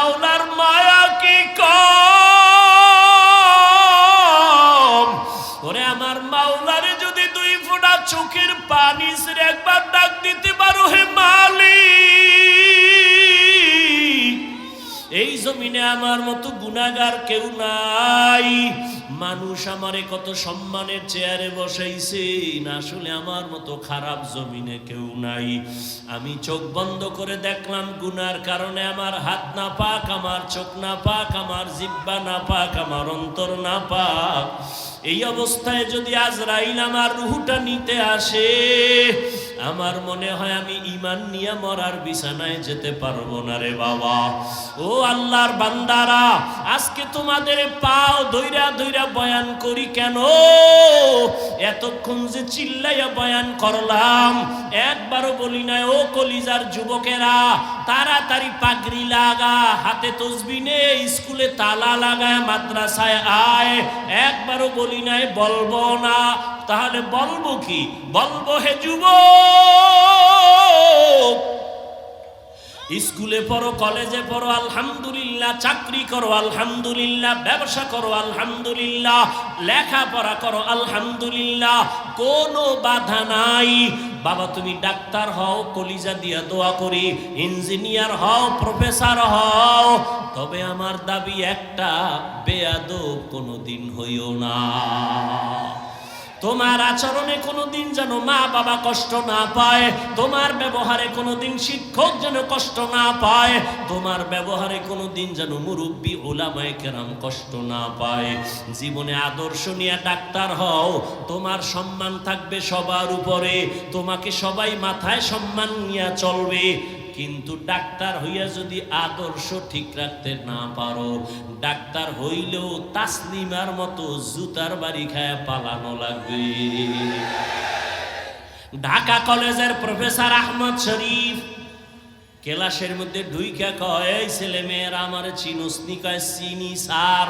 মাওলার মায়া কি কম। ওরে আমার মাওলারে যদি 2 ফোঁটা চোখের পানি ছেড়ে একবার ডাক দিতে পারো, হে মালিক, এই জমিনে আমার মতো গুনাহগার কেউ নাই। মানুষ আমারে কত সম্মানের চেয়ারে বসাইছেন, আসলে আমার মতো খারাপ জমিনে কেউ নাই। আমি চোখ বন্ধ করে দেখলাম গুনার কারণে আমার হাত না পাক, আমার চোখ না পাক, আমার জিহ্বা না পাক, আমার অন্তর না পাক। এই অবস্থায় যদি আজরাইল আমার রূহটা নিতে আসে, আমার মনে হয় আমি ঈমান নিয়ে মরার বিছানায় যেতে পারবো না রে বাবা। ও আল্লাহর বান্দারা, আজকে তোমাদের পাও ধইরা ধইরা বয়ান করি কেন? এতক্ষণ যে চিল্লাইয়া বয়ান করলাম, একবারও বলি না ও কলিজার যুবকেরা তাড়াতাড়ি পাগড়ি লাগা, হাতে তসবিহ নে, স্কুলে তালা লাগায় মাদ্রাসায় আয়। একবারও বলি নাই বলবো না, তাহলে বলবো কি? বলবো হে যুবক, স্কুলে পড়ো, কলেজে পড়ো আলহামদুলিল্লাহ, চাকরি করো আলহামদুলিল্লাহ, ব্যবসা করো আলহামদুলিল্লাহ, লেখাপড়া করো আলহামদুলিল্লাহ, কোনো বাধা নাই। বাবা তুমি ডাক্তার হও, কলিজা দিয়া দোয়া করি, ইঞ্জিনিয়ার হও, প্রফেসর হও, তবে আমার দাবি একটা, বেয়াদব কোনোদিন হইও না। তোমার আচরণে কোনোদিন যেন মা বাবা কষ্ট না পায়, তোমার ব্যবহারে কোনোদিন শিক্ষক যেন কষ্ট না পায়, তোমার ব্যবহারে কোনোদিন যেন মুরব্বী উলামায়ে কেরাম কষ্ট না পায়। জীবনে আদর্শ নিয়ে ডাক্তার হও, তোমার সম্মান থাকবে সবার উপরে, তোমাকে সবাই মাথায় সম্মান নিয়ে চলবে। কিন্তু ডাক্তার হইয়া যদি আদর্শ ঠিক রাখতে না পারো, ডাক্তার হইলেও তাসলিমার মতো জুতার বাড়ি খায় পালানো লাগবে। ঢাকা কলেজের প্রফেসর আহমদ শরীফ ক্লাসের মধ্যে ঢুইকা কয়, এই ছেলে মেয়েরা আমার চিনুসনি, কয় চিনি স্যার।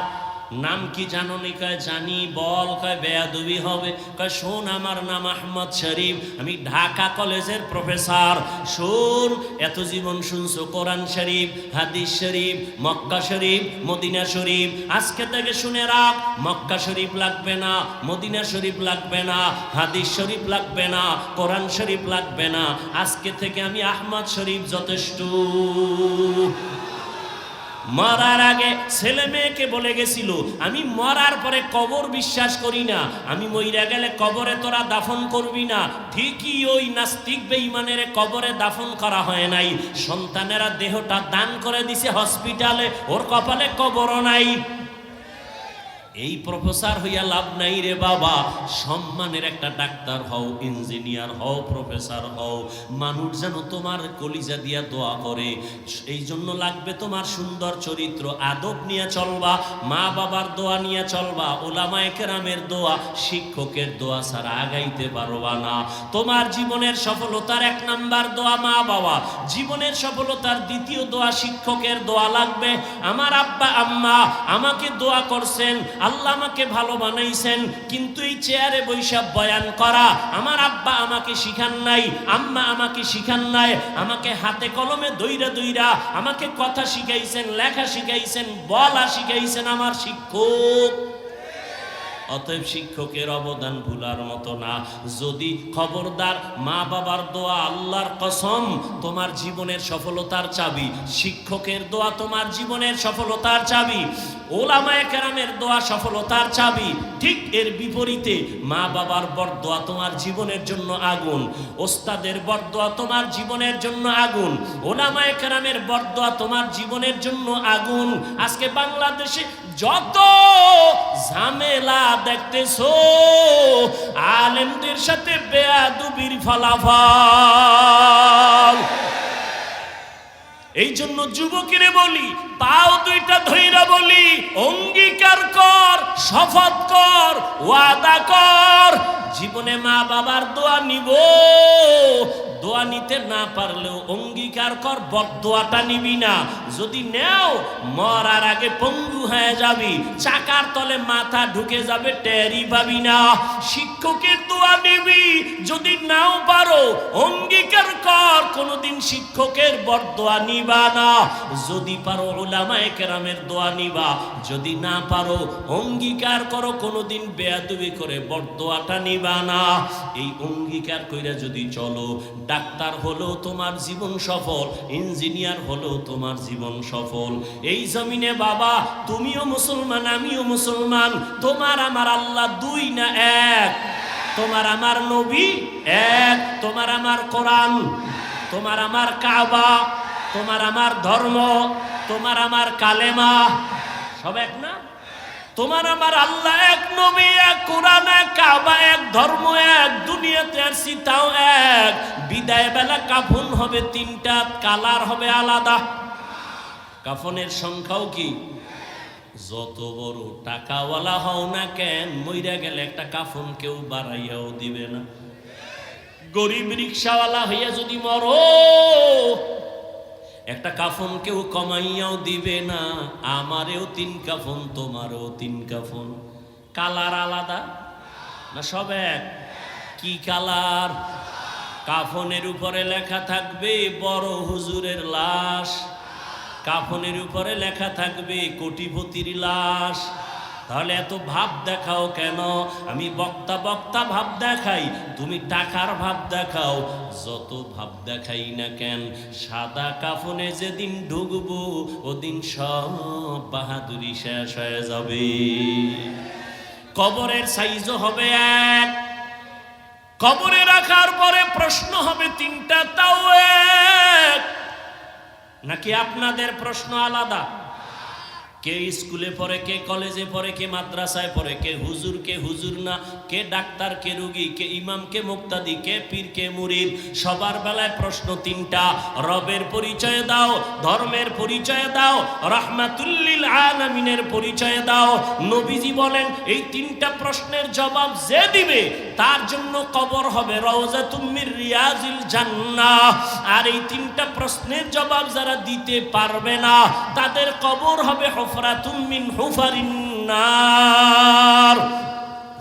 নাম কি জানো নি? কয় জানি। বল। কয় বেয়াদবি হবে। কয় শোন, আমার নাম আহমদ শরীফ, আমি ঢাকা কলেজের প্রফেসর। শোন, এত জীবন শুনছো কোরআন শরীফ, হাদিস শরীফ, মক্কা শরীফ, মদিনা শরীফ, আজকে থেকে শুনে রাখ, মক্কা শরীফ লাগবে না, মদিনা শরীফ লাগবে না, হাদিস শরীফ লাগবে না, কোরআন শরীফ লাগবে না, আজকে থেকে আমি আহমদ শরীফ যথেষ্ট। মরার আগে ছেলে মেয়েকে বলে গেছিল, আমি মরার পরে কবর বিশ্বাস করি না, আমি মইরা গেলে কবরে তোরা দাফন করবি না। ঠিকই ওই নাস্তিক বেঈমানের কবরে দাফন করা হয় নাই, সন্তানেরা দেহটা দান করে দিছে হসপিটালে, ওর কপালে কবরও নাই। এই প্রফেসর হইয়া লাভ নাই রে বাবা। সম্মানের একটা ডাক্তার হও, ইঞ্জিনিয়ার হও, প্রফেসর হও, মানুষ যেন তোমার কলিজা দিয়া দোয়া করে। এই জন্য লাগবে তোমার সুন্দর চরিত্র, আদব নিয়ে চলবা, মা বাবার দোয়া নিয়ে চলবা, উলামায়ে কেরামের দোয়া, শিক্ষকের দোয়া ছাড়া আগাইতে পারবা না। তোমার জীবনের সফলতার 1 নাম্বার দোয়া মা বাবা, জীবনের সফলতার 2য় দোয়া শিক্ষকের দোয়া লাগবে। আমার আব্বা আম্মা আমাকে দোয়া করছেন, আল্লাহ আমাকে ভালো বানাইছেন, কিন্তু এই চেয়ারে বৈশা বয়ান করা আমার আব্বা আমাকে শিখান নাই, আম্মা আমাকে শিখান নাই। আমাকে হাতে কলমে দইরা দইরা আমাকে কথা শিখাইছেন, লেখা শিখাইছেন, বলা শিখাইছেন আমার শিক্ষক। অতএব শিক্ষকের অবদান ভুলার মতো না। যদি খবরদার মা বাবার দোয়া আল্লাহর কসম তোমার জীবনের সফলতার চাবি, শিক্ষকের দোয়া তোমার জীবনের সফলতার চাবি, উলামায়ে কেরামের দোয়া সফলতার চাবি। ঠিক এর বিপরীতে মা বাবার বরদোয়া তোমার জীবনের জন্য আগুন, ওস্তাদের বরদোয়া তোমার জীবনের জন্য আগুন, উলামায়ে কেরামের বরদোয়া তোমার জীবনের জন্য আগুন। আজকে বাংলাদেশে যত ঝামেলা দেখতেছো, আলেমদের সাথে বেয়াদবির ফলাফল। এই জন্য যুবকেরে বলি, পাও 2টা ধইরা বলি, অঙ্গীকার কর, শপথ কর, ওয়াদা কর, জীবনে মা বাবার দোয়া নিব। দোয়া নিতে না পারলেও অঙ্গীকার কর বদদোয়াটা নিবি না। যদি নেও মরার আগে পঙ্গু হয়ে যাবি, চাকার তলে মাথা ঢুকে যাবে, টেরই পাবি না। শিক্ষকের দোয়া নিবি, যদি নাও পারো অঙ্গীকার কর কোনোদিন শিক্ষকের বরদোয়া নিবা না, যদি পারো উলামায়ে কেরামের দোয়া নিবা, যদি না পারো অঙ্গীকার করো কোনোদিন বেয়াদবি করে বরদোয়াটা নিবা না। এই অঙ্গীকার কইরা যদি চলো, ডাক্তার হলো তোমার জীবন সফল, ইঞ্জিনিয়ার হলো তোমার জীবন সফল। এই জমিনে বাবা তুমিও মুসলমান, আমিও মুসলমান, তোমার আমার আল্লাহ দুই না এক, তোমার আমার নবী এক, তোমার আমার কোরআন, তোমার আমার কাবা, তোমার আমার ধর্ম, তোমার আমার কালেমা সব এক না? তোমার আমার আল্লাহ এক, নবী এক, কোরআন এক, কাবা এক, ধর্ম এক, দুনিয়াতে আসছি তাও এক। বিদায় বেলা কাফন হবে তিনটা, কালার হবে আলাদা। কাফনের সংখ্যাও কি? যত বড় টাকাওয়ালা হও না কেন, মইরা গেলে একটা কাফন কেউ বাড়াইয়াও দিবে না। গরিব রিক্সাওয়ালা হইয়া যদি মরো, একটা কাফন কেউ কমাইয়াও দিবে না। আমারেও 3 কাফন, তোমারও 3 কাফন। কালার আলাদা না সব এক? কি কালার? কাফনের উপরে লেখা থাকবে বড় হুজুরের লাশ, কাফনের উপরে লেখা থাকবে কোটিপতির লাশ। তাহলে এত ভাব দেখাও কেন? আমি বক্তা বক্তা ভাব দেখাই, তুমি টাকার ভাব দেখাও। যত ভাব দেখাই না কেন, সাদা কাফনে যেদিন ঢুকবো ওদিন সব বাহাদুরি শেষ হয়ে যাবে। কবরের সাইজও হবে এক, কবরে রাখার পরে প্রশ্ন হবে 3টা, তাও এক। নাকি আপনাদের প্রশ্ন আলাদা? কে স্কুলে পড়ে, কে কলেজে পড়ে, কে মাদ্রাসায় পড়ে, কে হুজুর না, কে ডাক্তার, কে রোগী, কে ইমাম, কে মুক্তাদি, কে পীর, কে মুরিদ। সবার বেলায় প্রশ্ন 3টা। রবের পরিচয় দাও, ধর্মের পরিচয় দাও, রাহমাতুল্লিল আলামিনের পরিচয় দাও। নবীজি বলেন এই 3টা প্রশ্নের জবাব যে দিবে তার জন্য কবর হবে রওজাতুম মির রিয়াজিল জান্নাহ। আর এই 3টা প্রশ্নের জবাব যারা দিতে পারবে না তাদের কবর হবে হুফরাতুম মিন হুফারিন নার।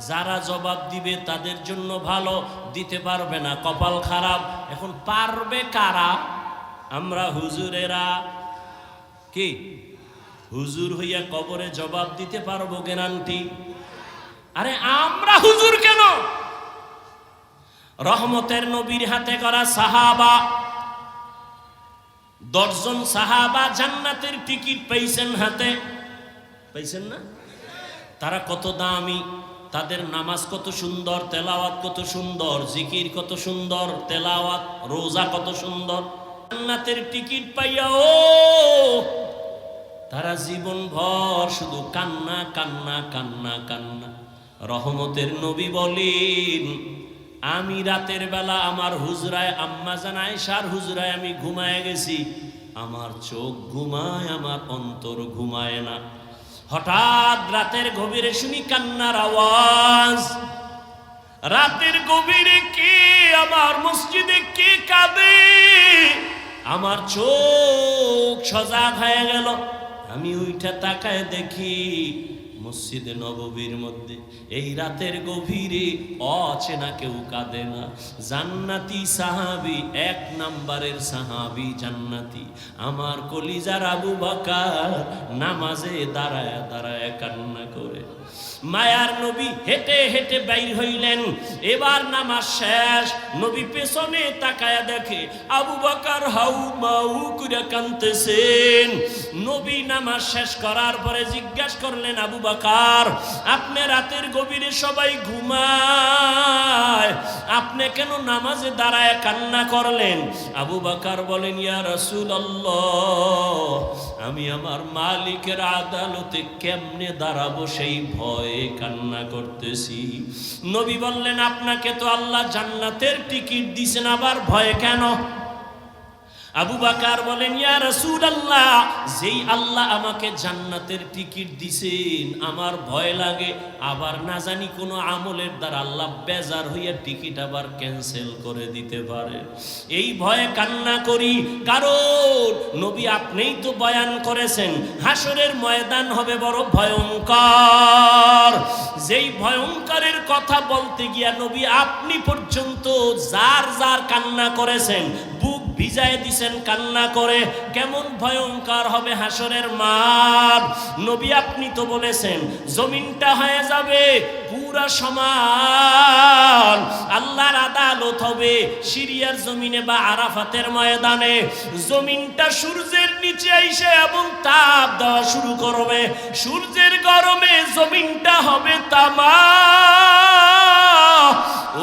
যারা জবাব দিবে তাদের জন্য ভালো, দিতে পারবে না কপাল খারাপ। এখন পারবে কারা? আমরা হুজুরেরা। কি হুজুর হইয়া কবরে জবাব দিতে পারবো গ্যারান্টি? আরে আমরা হুজুর কেন? রহমতের নবীর হাতে করা সাহাবা, 10 জন সাহাবা জান্নাতের টিকিট পাইছেন হাতে, পাইছেন না? তারা কত দামি, তাদের নামাজ কত সুন্দর, তেলাওয়াত কত সুন্দর, জিকির কত সুন্দর, তেলাওয়াত রোজা কত সুন্দর। জান্নাতের টিকিট পাইয়াও তারা জীবন ভর শুধু কান্না কান্না কান্না কান্না। রহমতের নবী বলেন আমি রাতের বেলা আমার হুজরায়, আম্মা জান আয়েশার হুজরায় আমি ঘুমায় গেছি। আমার চোখ ঘুমায়, আমার অন্তর ঘুমায় না। হঠাৎ রাতের গভীরে শুনি কান্নার আওয়াজ। রাতের গভীরে কে আমার মসজিদে কে কাঁদে? আমার চোখ সজাগ হয়ে গেল। আমি ওইটা তাকায় দেখি মসজিদে নববীর মধ্যে এই রাতের গভীরে অচেনা কেউ কাঁদে না। জান্নাতি সাহাবী, 1 নাম্বারের সাহাবী জান্নাতি, আমার কলিজার আবু বকর নামাজে দাঁড়ায় দাঁড়ায় কান্না করে। মায়ার নবী হেঁটে হেঁটে বাইর হইলেন। এবার নামাজ শেষ, নবী পেছনে তাকায়া দেখে আবু বকর হাউ মাউ করে কাঁদতেছেন। নবী নামাজ শেষ করার পরে জিজ্ঞাসা করলেন আবু বকর, আপনি রাতের গভীরে সবাই ঘুমায়, আপনি কেন নামাজে দাঁড়ায় কান্না করলেন? আবু বকর বলেন ইয়া রাসূলুল্লাহ, আমি আমার মালিকের আদালতে কেমনে দাঁড়াবো সেই ভয়ে কান্না করতেছি। নবী বললেন আপনাকে তো আল্লাহ জান্নাতের টিকিট দিয়েছেন, আবার ভয় কেন? আবু বকর বলেন ইয়া রাসূলুল্লাহ, যেই আল্লাহ আমাকে জান্নাতের টিকিট দিছেন আমার ভয় লাগে আবার না জানি কোন আমলের দ্বারা আল্লাহ বেজার হইয়া টিকিট আবার ক্যান্সেল করে দিতে পারে, এই ভয়ে কান্না করি। কারণ নবী আপনিই তো বয়ান করেছেন হাসরের ময়দান হবে বড় ভয়ঙ্কর। যেই ভয়ঙ্করের কথা বলতে গিয়া নবী আপনি পর্যন্ত যার যার কান্না করেছেন, বুক ভিজায় দিছেন কান্না করে। কেমন ভয়ঙ্কর হবে হাসরের মাঠ। নবী আপনি তো বলেছেন জমিনটা হয়ে যাবে পুরা সমান, আল্লাহর আদালত হবে সিরিয়ার জমিনে বা আরাফাতের ময়দানে। জমিনটা সূর্যের নিচে আইসে এবং তাপ দেওয়া শুরু করবে। সূর্যের গরমে জমিনটা হবে তামা।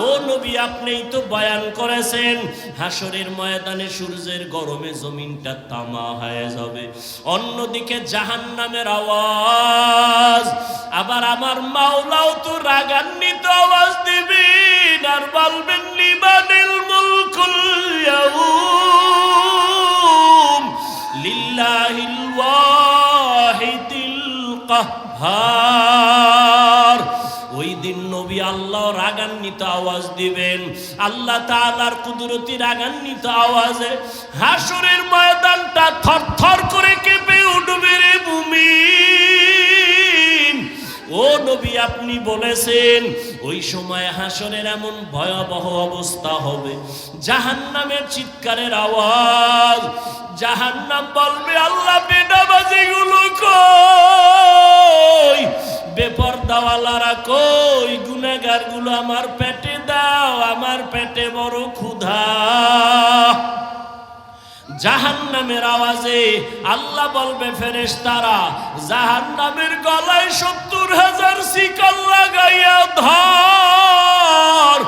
ও নবী আপনিই তো বয়ান করেছেন হাসরের ময়দানে সূর্যের গরমে জমিনটা তামা হয়ে যাবে। অন্যদিকে জাহান্নামের আওয়াজ, আবার আমার মাওলাও তো রাগান্বিত আওয়াজ দিবেন আর বলবেন লিমানিল মুলকুল ইয়াউম লিল্লাহিল ওয়াহিদিল কাহ্হার। ওই দিন নবী আল্লাহ রাগান্বিত আওয়াজ দিবেন, আল্লাহ তাআলার কুদরতি রাগান্বিত আওয়াজে হাসরের ময়দানটা থরথর করে কেঁপে উঠবে রে মুমিন। ও নবী আপনি বলেছেন ওই সময় হাসরের এমন ভয়াবহ অবস্থা হবে, জাহান্নামের চিৎকারের আওয়াজ। জাহান্নাম বলবে আল্লাহ বেনামাজিগুলো কই, বেপরদাওয়ালারা কই, গুনাহগারগুলো আমার পেটে দাও, আমার পেটে বড় ক্ষুধা। জাহান্নামের আওয়াজে আল্লাহ বলবে ফেরেশতারা জাহান্নামের গলায় ৭০,০০০ শিকল লাগাইয়া ধর,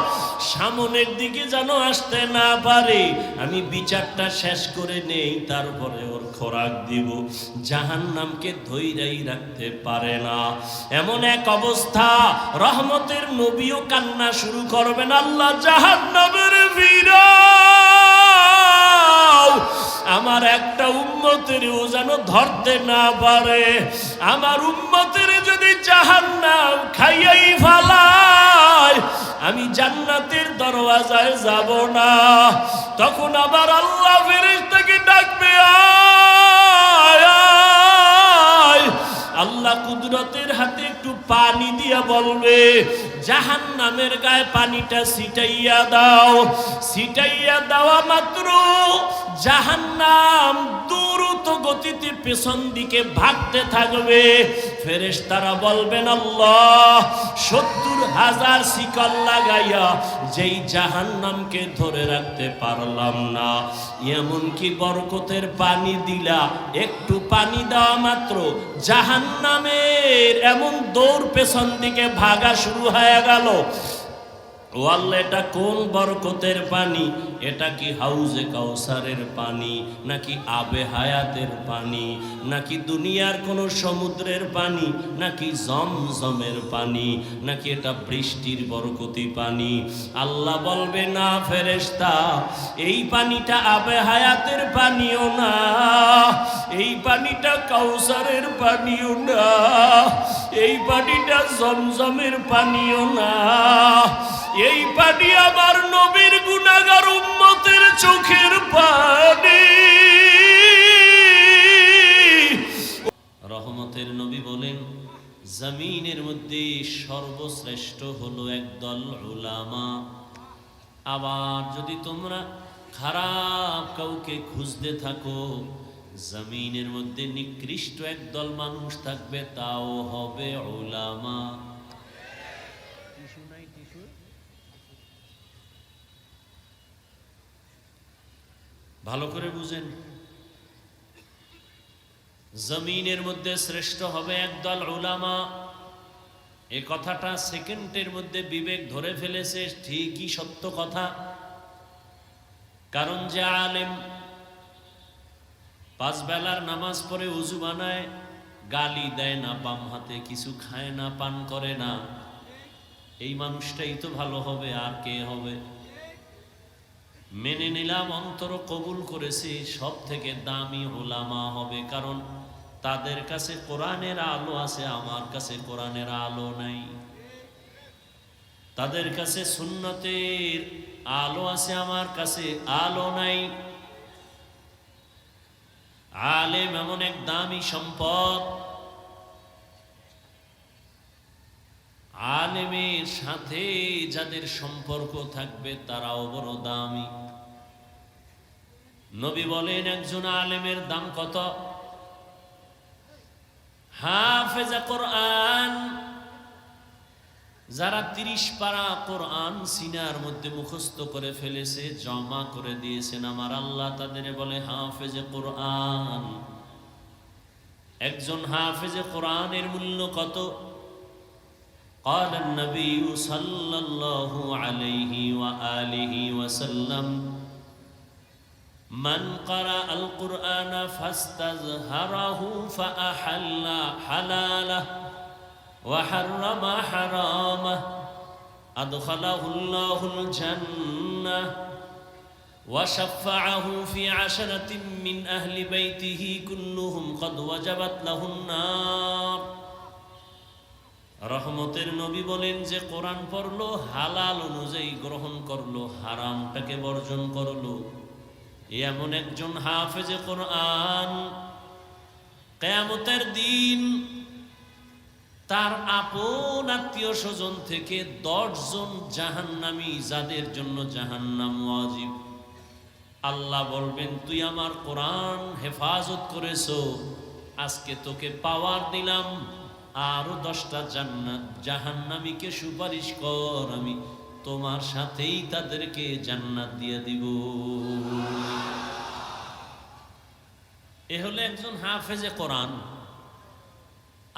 সামনের দিকে যেন আসতে না পারে। আমি বিচারটা শেষ করে নেই, তারপরে ওর খোরাক দিব। জাহান্নামকে ধৈর্যই রাখতে পারে না। এমন এক অবস্থা রহমতের নবীও কান্না শুরু করবেন, আল্লাহ জাহান্নামের ফিরাও, আমার একটা উম্মতেরও যেন ধরতে না পারে। আমার উম্মতের যদি জাহান্নাম খাইয়াই ফালায় আমি জান্নাতের দরওয়াজায় যাব না। তখন আবার আল্লাহ ফেরেশতাকে ডাকবে, আয় আয়। আল্লাহ কুদরতের হাতে একটু পানি দিয়া বলবে জাহান্নামের গায়ে পানিটা ছিটাইয়া দাও। ছিটাইয়া দেওয়া মাত্র জাহান্নাম দ্রুত গতিতে পেছন দিকে ভাগতে থাকবে। ফেরেশতারা বলবেন আল্লাহ ৭০,০০০ শিকল লাগাইয়া যেই জাহান্নামকে ধরে রাখতে পারলাম না, এমনকি বরকতের পানি দিলা, একটু পানি দেওয়া মাত্র জাহান্নামের এমন দৌড় পেছন দিকে ভাগা শুরু হয়ে গেল। ও আল্লাহ এটা কোন বরকতের পানি? এটা কি হাউজে কাউসারের পানি, নাকি আবে হায়াতের পানি, নাকি দুনিয়ার কোনো সমুদ্রের পানি, নাকি জমজমের পানি, নাকি এটা বৃষ্টির বরকতি পানি? আল্লাহ বলবে না ফেরেশতা, এই পানিটা আবে হায়াতের পানিও না, এই পানিটা কাউসারের পানিও না, এই পানিটা জমজমের পানিও না, এই পানি আমার নবীর গুনাহগার উম্মতের চোখের পানি। রহমতের নবী বলেন জমিনের মধ্যে সর্বশ্রেষ্ঠ হলো একদল উলামা। আবার যদি তোমরা খারাপ কাউকে খুঁজতে থাকো, জমিনের মধ্যে নিকৃষ্ট একদল মানুষ থাকবে, তাও হবে উলামা। ভালো করে বুঝেন, জমিনের মধ্যে শ্রেষ্ঠ হবে একদল উলামা। এই কথাটা সেকেন্ডের মধ্যে বিবেক ধরে ফেলেছে, ঠিকই সত্য কথা। কারণ যে আলেম 5 বেলার নামাজ পড়ে উযু বানায়, গালি দেয় না বাম হাতে, কিছু খায় না, পান করে না, এই মানুষটাই তো ভালো হবে, আর কে হবে? মেনে নিলাম, অন্তর কবুল করেছি, সব থেকে দামি উলামা হবে, কারণ তাদের কাছে কোরআনের আলো আছে, আমার কাছে কোরআনের আলো নাই। তাদের কাছে সুন্নতের আলো আছে, আমার কাছে আলো নাই। আলেম এমন এক দামি সম্পদ, আলেমের সাথে যাদের সম্পর্ক থাকবে তারাও বড় দামি। নবী বলেন একজন আলেমের দাম কত? হাফেজা কোরআন, যারা 30 পারা কোরআন সিনার মধ্যে মুখস্থ করে ফেলেছে, জমা করে দিয়েছেন, আমার আল্লাহ তাদের বলে হাফেজে কোরআন। একজন হাফেজে কোরআনের মূল্য কত? قال النبي صلى الله عليه وآله وسلم من قرأ القرآن فاستظهره فأحل حلاله وحرم حرامه أدخله الله الجنة وشفعه في 10 من أهل بيته كلهم قد وجبت له النار। রহমতের নবী বলেন যে কোরআন পড়লো, হালাল অনুযায়ী গ্রহণ করলো, হারামটাকে বর্জন করলো, এমন একজন হাফেজে কোরআন কিয়ামতের দিন তার আপন আত্মীয় স্বজন থেকে 10 জন জাহান্নামী, যাদের জন্য জাহান্নাম ওয়াজিব, আল্লাহ বলবেন তুই আমার কোরআন হেফাজত করেছো, আজকে তোকে পাওয়ার দিলাম, আরো 10টা জাহান্নামীকে সুপারিশ কর, আমি তোমার সাথেই তাদেরকে জান্নাত দিয়ে দিব। এ হলো একজন হাফেজে কোরআন।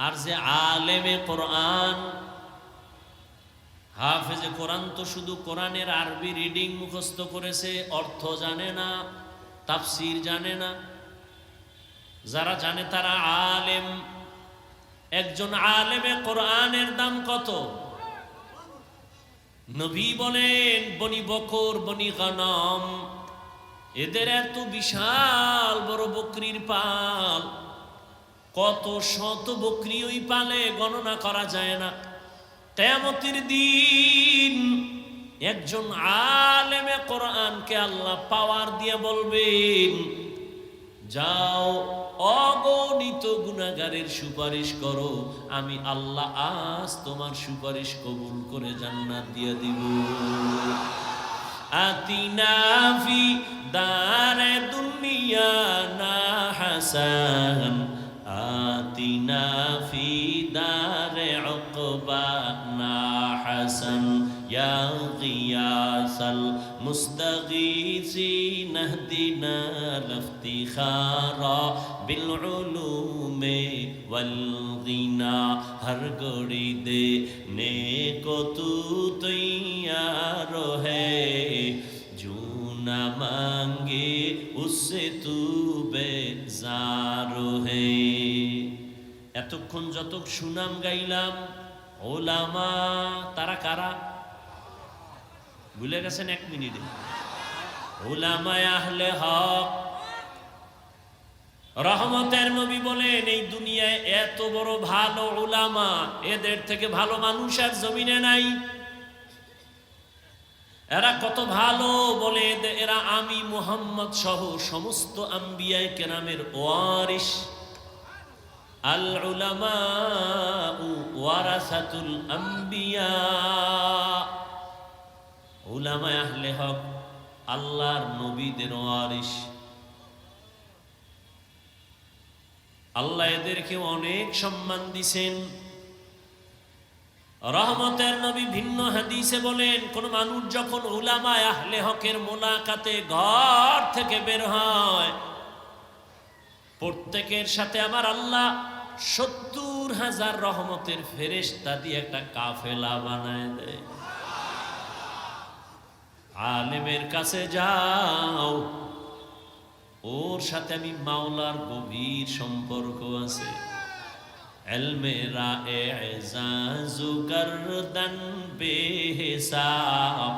আর যে আলেমে কোরআন, হাফেজে কোরআন তো শুধু কোরআনের আরবি রিডিং মুখস্থ করেছে, অর্থ জানে না, তাফসির জানে না। যারা জানে তারা আলেম। একজন আলেমে কোরআনের দাম কত? নবী বলেন বনি বকর, বনি গনম, এদের এত বিশাল বড় বকরির পাল, কত শত বকরি ওই পালে গণনা করা যায় না। কিয়ামতের দিন একজন আলেমে কোরআনকে আল্লাহ পাওয়ার দিয়ে বলবেন যাও অগণিত গুনাহগারের সুপারিশ করো, আমি আল্লাহ আজ তোমার সুপারিশ কবুল করে জান্নাত দিয়ে দিব। আতিনা ফি দারে দুনিয়া না হাসান, আতিনা ফি দারে উকবা না হাসান, ইয়া গিয়াসাল মুস্তাগীসিন ইহদিনা লিফতিখারা বিল উলুমে ওয়াল গিনা। হর গড়ি দে নেকো তু তৈয়ার হে, জো না মাঙ্গে উসসে তু বেজার হে। এতক্ষণ যত সুনাম গাইলাম, ওলামা তারা কারা ভুলে গেছেন? 1 মিনিটে উলামায়ে আহলে হক। রহমতের নবী বলেন এই দুনিয়ায় এত বড় ভালো উলামা, এদের থেকে ভালো মানুষ আর জমিনে নাই। এরা কত ভালো বলে, এরা আমি মুহাম্মদ সহ সমস্ত আম্বিয়ায়ে কেরামের ওয়ারিস। আল উলামা ওয়ারাসাতুল আম্বিয়া। উলামায়ে আহলে হক আল্লাহর নবীদের ওয়ারিস। আল্লাহ এদেরকে অনেক সম্মান দিছেন। রহমতের নবী ভিন্ন হাদিসে বলেন, কোন মানুষ যখন উলামায়ে আহলে হকের মোলাকাতে ঘর থেকে বের হয়, প্রত্যেকের সাথে আমার আল্লাহ 70,000 রহমতের ফেরেশতা দিয়ে একটা কাফেলা বানায় দেয়। আলেমের কাছে যাও, ওর সাথে আমি মাওলার গভীর সম্পর্ক আছে। এলমেরা এজাজু গরদন বেহিসাব,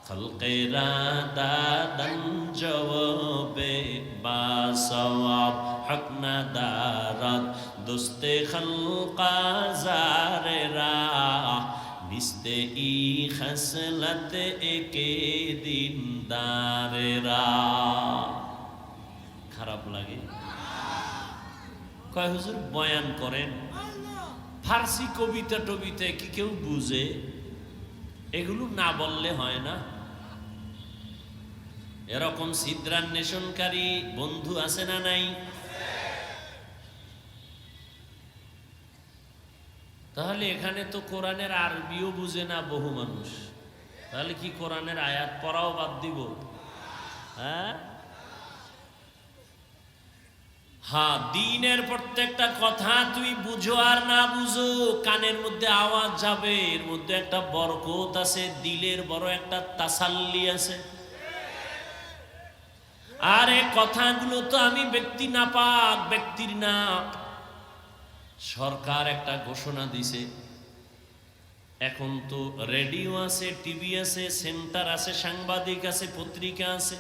খলকেরা দাদন জওয়াবে বাসওয়াব, হক না দারাত দোস্তে খলকা জারেরা, বিস্তে ই খসলত একে দিন দারেরা। খারাপ লাগে? কয় হুজুর বয়ান করেন, ফার্সি কবিতা টবিতা কি কেউ বুঝে? এগুলো না বললে হয় না। এরকম ছিদ্রান্বেষণকারী বন্ধু আছে না নাই? তাহলে এখানে তো কোরআনের আরবিও বুঝে না বহু মানুষ, তাহলে কি কোরআনের আয়াত পড়াও বাদ দিব? হ্যাঁ, দ্বীনের প্রত্যেকটা কথা তুই বুঝো আর না বুঝো, কানের মধ্যে আওয়াজ যাবে, এর মধ্যে একটা বরকত আছে, দিলের বড় একটা তাসাল্লি আছে। আর এই কথাগুলো তো আমি ব্যক্তি নাপাক, ব্যক্তির না, সরকার একটা ঘোষণা দিছে। এখন তো রেডিও আছে, টিভি আছে, সেন্টার আছে, সাংবাদিক আছে, পত্রিকা আছে।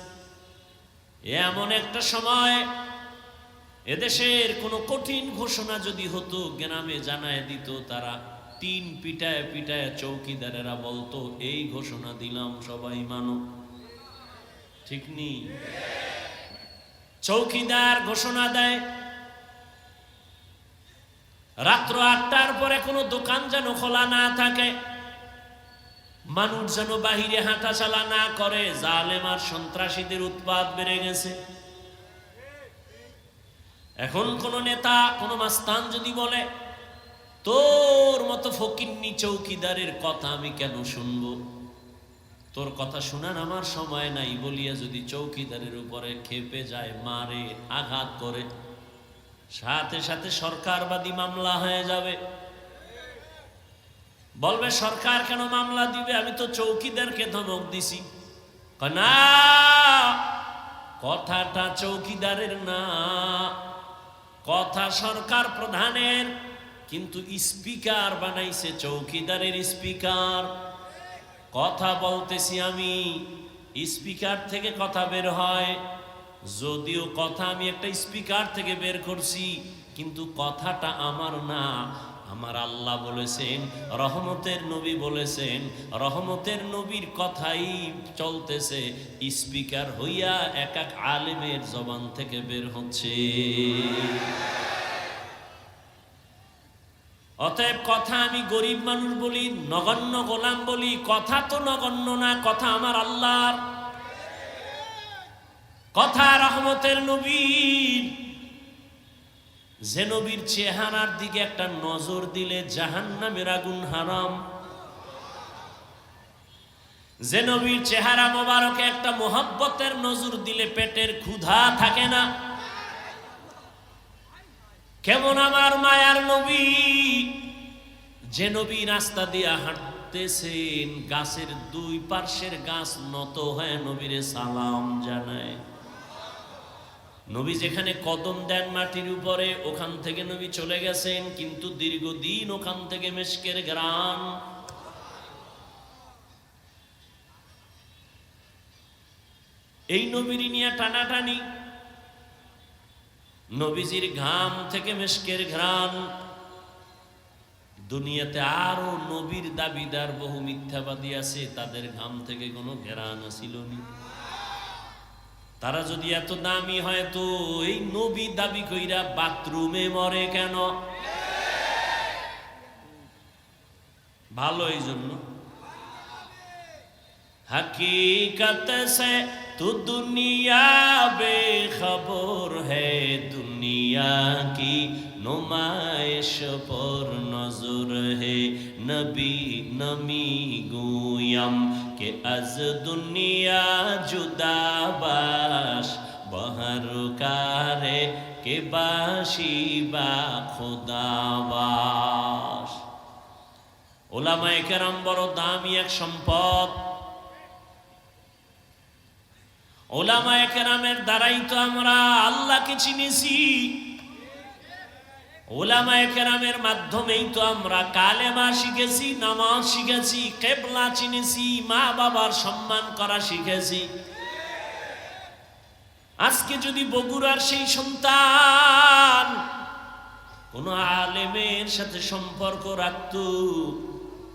এমন একটা সময় এদেশের কোনো কঠিন ঘোষণা যদি হতো, গ্রামে জানায় দিত, তারা তিন পিটায় পিটায় চৌকিদারেরা বলতো এই ঘোষণা দিলাম, সবাই মানো। ঠিক নি? চৌকিদার ঘোষণা দেয় রাত্র 8টার পরে কোনো দোকান যেন খোলা না থাকে, মানুষ যেন বাহিরে হাঁটা চলা না করে। জালেম আর সন্ত্রাসীদের উৎপাত বেড়ে গেছে। এখন কোন নেতা, কোন মাস্তান যদি বলে তোর মতো ফকিন্নি চৌকিদারের কথা আমি কেন শুনবো, তোর কথা শোনার আমার সময় নাই বলিয়া যদি চৌকিদারের উপরে খেপে যায়, মারে, আঘাত করে, সাথে সাথে সরকারবাদী মামলা হয়ে যাবে। বলবে সরকার কেন মামলা দিবে, আমি তো চৌকিদারকে ধমক দিছি। না, কথাটা চৌকিদারের না, কথা সরকার প্রধানের, কিন্তু স্পিকার বানাইছে চৌকিদারের স্পিকার। কথা বলতেছি আমি, স্পিকার থেকে কথা বের হয়, যদিও কথা আমি একটা স্পিকার থেকে বের করছি, কিন্তু কথাটা আমার না। আমার আল্লাহ বলেছেন, রহমতের নবী বলেছেন, রহমতের নবীর কথাই চলতেছে, স্পিকার হইয়া এক এক আলেমের জবান থেকে বের হচ্ছে। অতএব কথা আমি গরিব মানুষ বলি, নগণ্য গোলাম বলি, কথা তো নগণ্য না, কথা আমার আল্লাহর কথা, রহমতের নবীর। যে নবীর চেহারার দিকে একটা নজর দিলে জাহান্নামের আগুন হারাম, যে নবীর চেহারা মোবারকে একটা মোহাব্বতের নজর দিলে পেটের ক্ষুধা থাকে না। কেমন আমার মায়ার নবী, যে নবী রাস্তা দিয়া হাঁটতেছেন, গাছের দুই পার্শ্বের গাছ নত হয়ে নবীরে সালাম জানায়। নবী যেখানে কদম দেন মাটির উপরে, ওখান থেকে নবী চলে গেছেন, কিন্তু দীর্ঘদিন ওখান থেকে মেশকের ঘ্রাণ। এই নবীর নিয়ে টানাটানি, নবীজির ঘাম থেকে মেশকের ঘ্রাণ। দুনিয়াতে আরো নবীর দাবিদার বহু মিথ্যাবাদী আছে, তাদের ঘাম থেকে কোনো ঘ্রাণ আসিল না। তারা যদি এত দামি হয় তো এই নবী দাবি কইরা বাথরুমে মরে কেন? ভালো এই জন্য। हकीकत से तू दुनिया बेखबर है, दुनिया की नुमाइश पर नजर है। नबी नमी गुयम के अज दुनिया जुदा बाश, बहर कारे के बाशी बा खुदाबाश। ওলামায়ে কেরাম বড় দামি এক সম্পদ। ওলামায়ে কেরামের দ্বারাই তো আমরা আল্লাহকে চিনেছি, ওলামায়ে কেরামের মাধ্যমেই তো আমরা কালেমা শিখেছি, নামাজ শিখেছি, কিবলা চিনেছি, মা বাবার সম্মান করা শিখেছি। আজকে যদি বগুড়ার সেই সন্তান কোন আলেমের সাথে সম্পর্ক রাখত,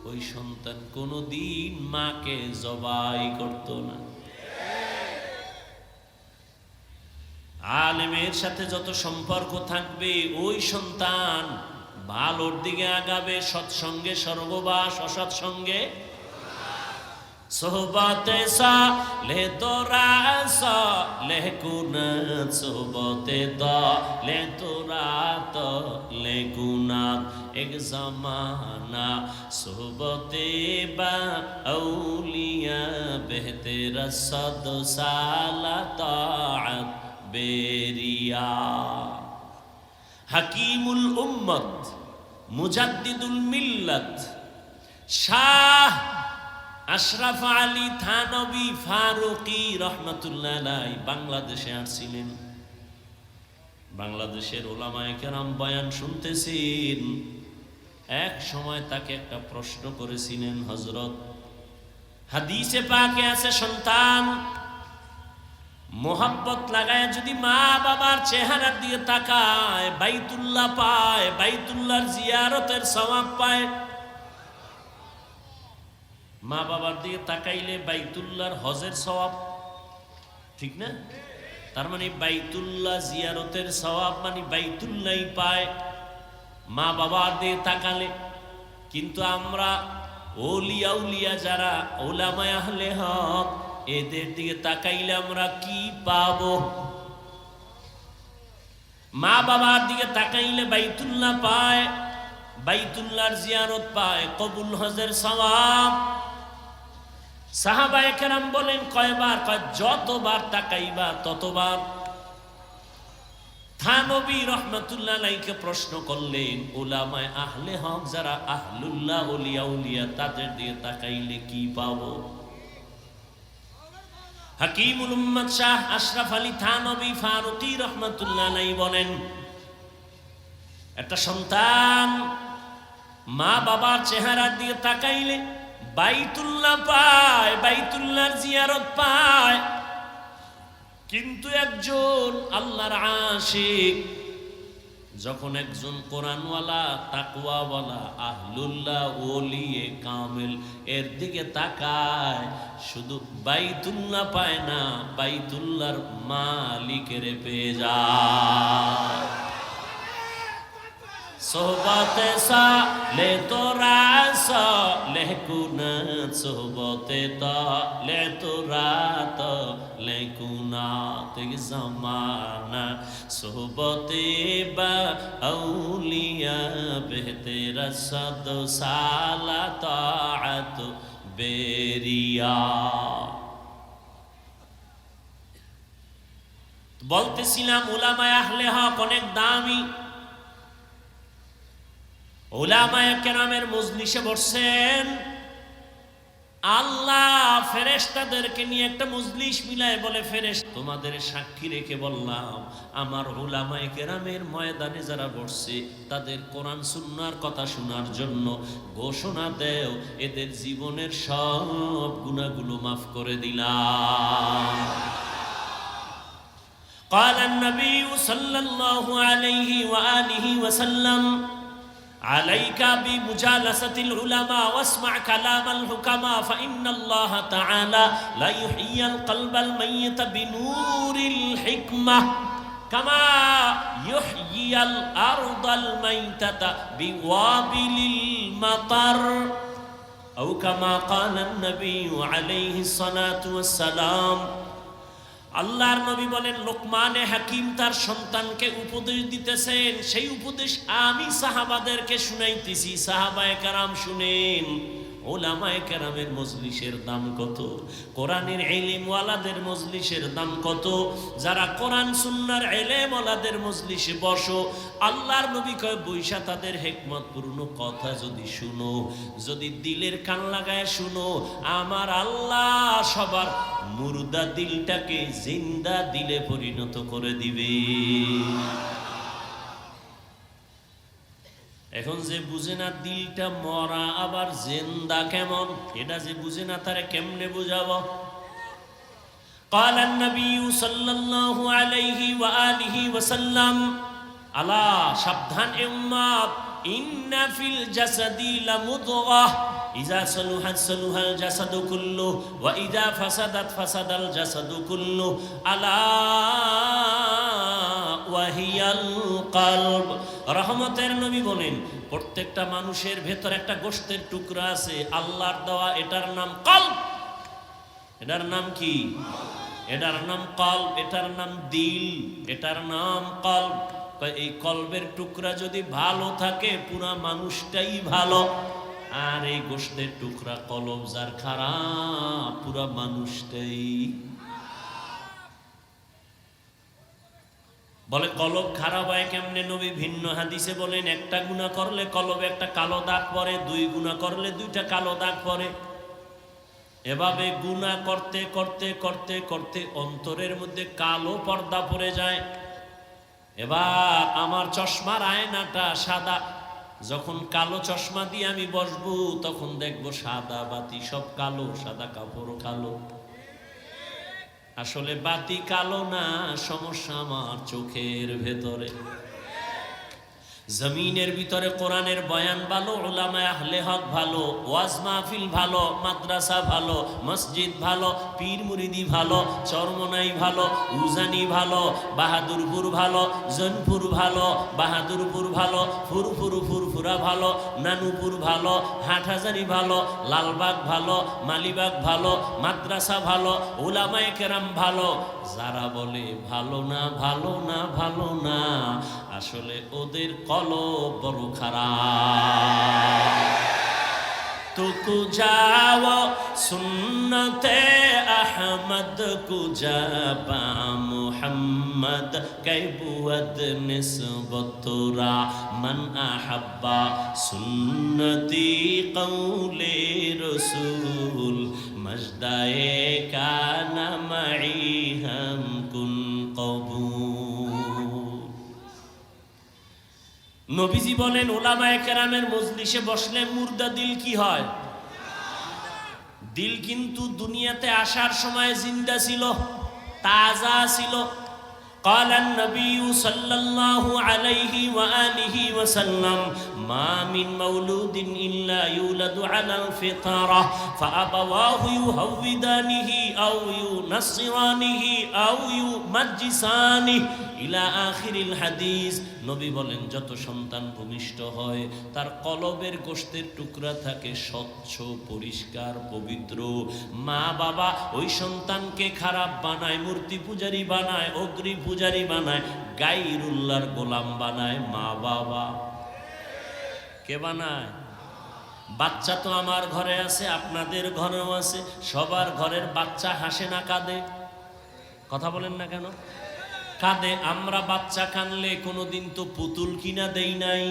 ওই সন্তান কোনদিন মাকে জবাই করত না। আলেমের সাথে যত সম্পর্ক থাকবে, ওই সন্তান ভালোর দিকে আগাবে, সৎসঙ্গে স্বর্গবাস, অসৎসঙ্গে সোহবতে সালে তোরা সালে কুনাত, সোহবতে দালে তোরা তালে কুনাত। এক জামানা সোহবতে বা আউলিয়া বেহতেরা সদ সালা তাআত বেরিয়া। হাকিমুল উম্মত, মুজাদ্দিদুল মিল্লাত, শাহ আশরাফ আলী থানবী ফারুকী রহমাতুল্লাহ আলাইহি বাংলাদেশে আসছিলেন। বাংলাদেশের ওলামায়ে কেরাম বয়ান শুনতেছেন। এক সময় তাকে একটা প্রশ্ন করেছিলেন হযরত। হাদিসে পাকে আছে, সন্তান মোহাব্বত লাগায় যদি মা বাবার চেহারার দিকে তাকায়, বাইতুল্লাহ পায়, বাইতুল্লাহর জিয়ারতের সওয়াব পায়। মা বাবার দিকে তাকাইলে বাইতুল্লাহর হজের সওয়াব, ঠিক না? তার মানে বাইতুল্লাহ জিয়ারতের সওয়াব মানে বাইতুল্লাহই পায় মা বাবার দিকে তাকালে। কিন্তু আমরা ওলিয়া উলিয়া যারা ওলামায়ে আহলে হক, এদের দিকে তাকাইলে আমরা কি পাবো? মা বাবার দিকে তাকাইলে বাইতুল্লাহ পায়, বাইতুল্লাহর জিয়ারত পায়, কবুল হজের সওয়াব। সাহাবায়ে কেরাম বলেন কয়বার? কয় যতবার তাকাইবা ততবার। থানবী রহমাতুল্লাহ আলাইহিকে প্রশ্ন করলেন, উলামায়ে আহলে হক যারা আহলুল্লাহ ওলিয়া উলিয়া, তাদের দিকে তাকাইলে কি পাবো? হাকিমুল উম্মত শাহ আশরাফ আলী থানবী ফারুকী রহমাতুল্লাহ আলাইহি বলেন, একটা সন্তান মা বাবার চেহারার দিকে তাকাইলে বাইতুল্লাহ পায়, বাইতুল্লাহর জিয়ারত পায়। কিন্তু একজন আল্লাহর আশিক যখন একজন কোরআনওয়ালা, তাকওয়াওয়ালা, আহলুল্লাহ ওলিয়ে কামেল এর দিকে তাকায়, শুধু বাইতুল্লাহ পায় না, বাইতুল্লাহর মালিকের পেয়ে যায়। সোহবতে সালে তোরা সালে কুনাত, সোহবতে তালে তোরা তালে কুনাত। এক জামানা সোহবতে বা আউলিয়া বেহতেরা সদ সালা তাআত বেরিয়া। বলতেছিলাম উলামায়ে আহলে হক অনেক দামি। উলামায়ে কেরামের মজলিসে বসছেন, আল্লাহ ফেরেশতাদেরকে নিয়ে একটা মজলিস মিলায় বলে, ফেরেশতা তোমাদের সাক্ষী রেখে বললাম, আমার উলামায়ে কেরামের ময়দানে যারা বসছে তাদের কোরআন সুন্নাহর কথা শোনার জন্য ঘোষণা দেও, এদের জীবনের সব গুনাহগুলো মাফ করে দিলাম। قال النبي صلى الله عليه وآله وسلم عليك بمجالسة العلماء واسمع كلام الحكماء فإن الله تعالى لا يحيي القلب الميت بنور الحكمة كما يحيي الأرض الميتة بوابل المطر أو كما قال النبي عليه الصلاة والسلام। আল্লাহর নবী বলেন, লোকমানে হাকিম তার সন্তানকে উপদেশ দিতেছেন, সেই উপদেশ আমি সাহাবাদেরকে শুনাইতেছি। সাহাবায়ে কেরাম শুনেন। উলামায়ে কেরামের মজলিসের দাম কত, কোরআনের ইলমওয়ালাদের মজলিসের দাম কত। যারা কোরআন সুন্নাহর ইলমওয়ালাদের মজলিসে বসো, আল্লাহর নবী কয় বৈশা তাদের হিকমতপূর্ণ কথা যদি শুনো, যদি দিলের কান লাগায় শুনো, আমার আল্লাহ সবার মুর্দা দিলটাকে জিন্দা দিলে পরিণত করে দিবে। এখন যে বুঝে না দিলটা মরা আবার জিন্দা কেমন, এটা যে বুঝে না তারে কেমনে বুঝাবো? قال النبي صلى الله عليه وآله وسلم আলা সাবধান এ উম্মত, ইন্না ফিল জাসাদি লামুদগাহ ইযা সালুহাত সালুহাল জাসাদু কুল্লু ওয়া ইযা ফাসাদাত ফাসাদাল জাসাদু কুল্লু আলা ওয়া ওয়াহিয়াল কলব। রহমতের নবী বলেন প্রত্যেকটা মানুষের ভেতর একটা গোশতের টুকরা আছে আল্লাহর দেওয়া, এটার নাম কলব। এটার নাম কি? এটার নাম কলব, এটার নাম দিল, এটার নাম কলব। এই কলবের টুকরা যদি ভালো থাকে পুরা মানুষটাই ভালো, আর এই গোশতের টুকরা কলব যার খারাপ পুরা মানুষটাই। বলে কলব খারাপ হয় কেমনে? নবী ভিন্ন হাদিসে বলেন একটা গুনাহ করলে কলবে একটা কালো দাগ পড়ে, 2 গুনাহ করলে 2টা কালো দাগ পড়ে। এভাবে গুনাহ করতে করতে করতে করতে অন্তরের মধ্যে কালো পর্দা পড়ে যায়। এবার আমার চশমার আয়নাটা সাদা, যখন কালো চশমা দিয়ে আমি বসবো তখন দেখবো সাদা বাতি সব কালো, সাদা কাপড়ও কালো। আসলে বাতি কালো না, সমস্যা আমার চোখের ভেতরে। জমিনের ভিতরে কোরআনের বয়ান ভালো, উলামায়ে আহলে হক ভালো, ওয়াজ মাহফিল ভালো, মাদ্রাসা ভালো, মসজিদ ভালো, পীর মুরিদি ভালো, চরমনাই ভালো, উজানি ভালো, বাহাদুরপুর ভালো, জনপুর ভালো, বাহাদুরপুর ভালো, ফুরফুরা ভালো, নানুপুর ভালো, হাটহাজারি ভালো, লালবাগ ভালো, মালিবাগ ভালো, মাদ্রাসা ভালো, উলামায়ে কেরাম ভালো। যারা বলে ভালো না ভালো না ভালো না, আসলে ওদের কলব বড় খারাপ। তো কুজাও সুন্নতে আহমদ কুজাবা মুহাম্মদ কাইবুদ নিসবতুরা মান আহাব্বা সুন্নতি কওলে রসুল মজদায়ে কানা মাই হাম কুন কবুল। নবীজি বলেন উলামায়ে কেরামের মজলিসে বসলে মুর্দা দিল কি হয়? দিল কিন্তু দুনিয়াতে আসার সময় জিন্দা ছিল, তাজা ছিল। قال النبي صلى الله عليه وآله وسلم ما من مولود إلا يولد على الفطرة فأبواه يهودانه أو ينصرانه أو يمجسانه إلى آخر الحديث। নবী বলেন যত সন্তান ভূমিষ্ঠ হয় তার কলবের গোশতের টুকরা থাকে স্বচ্ছ, পরিষ্কার, পবিত্র। মা বাবা ওই সন্তানকে খারাপ বানায়, মূর্তি পূজারি বানায়, অগ্নি পূজারি বানায়, গায়রুল্লাহর গোলাম বানায়। মা বাবা কে বানায়? বাচ্চা তো আমার ঘরে আছে, আপনাদের ঘরেও আছে, সবার ঘরের বাচ্চা হাসে না কাঁদে? কথা বলেন না কেন? কাঁদে। আমরা বাচ্চা কানলে কোনোদিন তো পুতুল কিনা দেই নাই।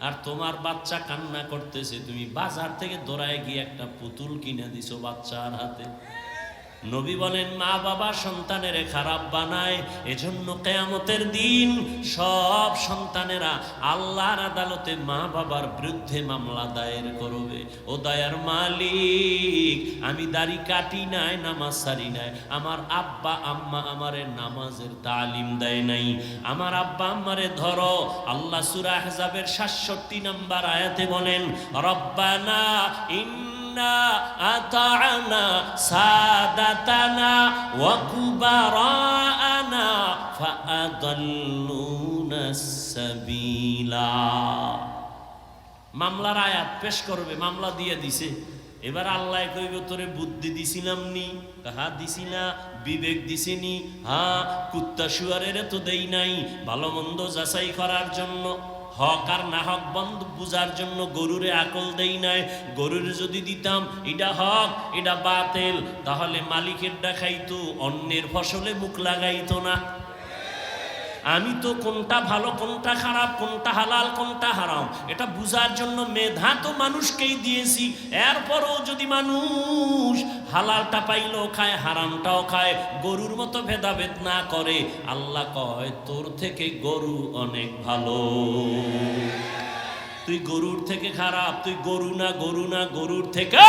আর তোমার বাচ্চা কান্না করতেছে, তুমি বাজার থেকে দৌড়ায় গিয়ে একটা পুতুল কিনা দিছো বাচ্চার হাতে। নবী বলেন মা বাবা সন্তানের খারাপ বানায়। এজন্য কিয়ামতের দিন সব সন্তানেরা আল্লাহর আদালতে মা বাবার বিরুদ্ধে মামলা দায়ের করবে। ও দয়ার মালিক, আমি দাড়ি কাটি নাই, নামাজ সারি নাই, আমার আব্বা আম্মা আমারে নামাজের তালিম দেয় নাই, আমার আব্বা আম্মারে ধরো। আল্লাহ সূরা আহজাবের ৬৭ নম্বর আয়াতে বলেন রব্বানা আতা'না সাদাতানা ওয়া কুবারানা ফাআদাল্লুনা সাবিলা। মামলার আয়াত পেশ করবে, মামলা দিয়ে দিছে। এবার আল্লাহ কইব তোরে বুদ্ধি দিছিলাম নি? হ্যাঁ দিছি না। বিবেক দিছিনি? হ্যাঁ। কুত্তা শুয়ারের তো দেই নাই ভালো মন্দ যাচাই করার জন্য, হক আর না হক বন্ধ বুঝার জন্য গরুরে আকল দেই নাই। গরুর যদি দিতাম এটা হক এটা বাতিল, তাহলে মালিকের দেখাইতো, অন্যের ফসলে মুখ লাগাইতো না। আমি তো কোনটা ভালো কোনটা খারাপ, কোনটা হালাল কোনটা হারাম এটা বুঝার জন্য মেধা তো মানুষকেই দিয়েছি। এরপরও যদি মানুষ হালালটা পাইলেও খায়, হারামটাও খায়, গরুর মতো ভেদাভেদ না করে, আল্লাহ কয় তোর থেকে গরু অনেক ভালো। তুই গরুর থেকে খারাপ, তুই গরু না, গরু না, গরুর থেকে।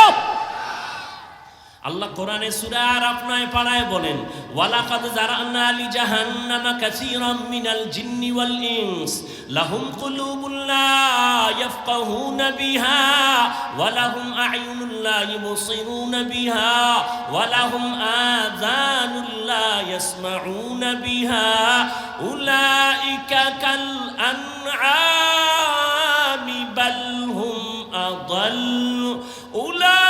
আল্লাহ কোরআনে সূরা আরাফ 9 পারায় বলেন ওয়ালাকাদ জারানা লি জাহান্নামা কাসীরাম মিনাল জিন্নি ওয়াল ইনস লাহুম কুলুবুন লা ইয়াফকাহুনা বিহা ওয়া লাহুম আ'য়ুনুন লা ইবসিরুনা বিহা ওয়া লাহুম আযানুন লা يسمعون بها أولئك كالأنعام بل هم أضل أولئك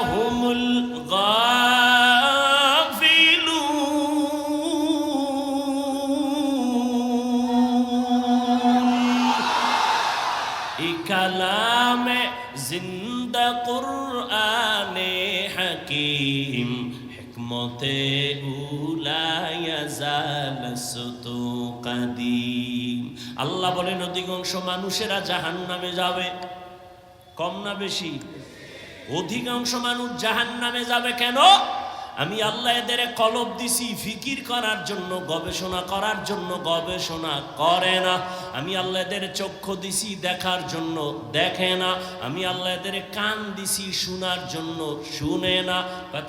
هم কালামে জিন্দা কুরআনে হাকিম হিকমতে উলা ইয়াজাল সুতু কাদিম। আল্লাহ বলেন অধিকাংশ মানুষেরা জাহান্নামে যাবে। কম না বেশি? অধিকাংশ মানুষ জাহান্নামে যাবে। কেন? আমি আল্লাহ এদের কলব দিছি ফিকির করার জন্য, গবেষণা করার জন্য, গবেষণা করে না। আমি আল্লাহ এদের চক্ষু দিছি দেখার জন্য, দেখে না। আমি আল্লাহ এদের কান দিছি শোনার জন্য, শুনে না।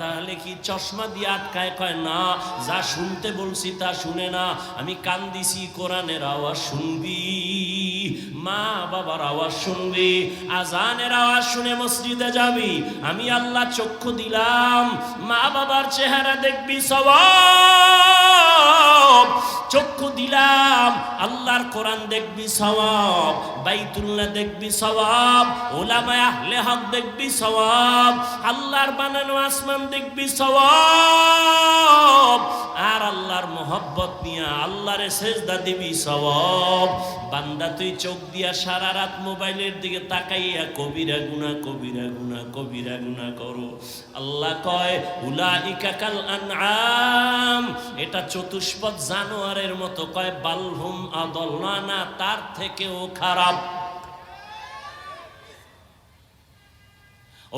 তাহলে কি চশমা দিয়ে আটকায়? কয় না, যা শুনতে বলছি তা শুনে না। আমি কান দিছি কোরআনের আওয়াজ শুনবি, মা বাবার আওয়াজ শুনবি, আজানের আওয়াজ শুনে মসজিদে যাবি। আমি আল্লাহ চক্ষু দিলাম, মা বাবার চেহারা দেখবি সওয়াব। চক্ষু দিলাম, আল্লাহর কোরআন দেখবি সওয়াব, বাইতুল্লাহ দেখবি সওয়াব, উলামায়ে আহলে হক দেখবি সওয়াব, আল্লাহর বানানো আসমান দেখবি সওয়াব। আর আল্লাহর মোহব্বত নিয়ে আল্লাহরে সেজদা দিবি সওয়াব। বান্দা তুই চোখ দিয়া সারা রাত মোবাইলের দিকে তাকাইয়া কবিরা গুনাহ, কবিরা গুনাহ, কবিরা গুনাহ করো। আল্লাহ কয় উলাইকা কাল আনআম, এটা চতুষ্পদ জানোয়ারের মতো। কয় বালহুম আদল, না তার থেকেও খারাপ।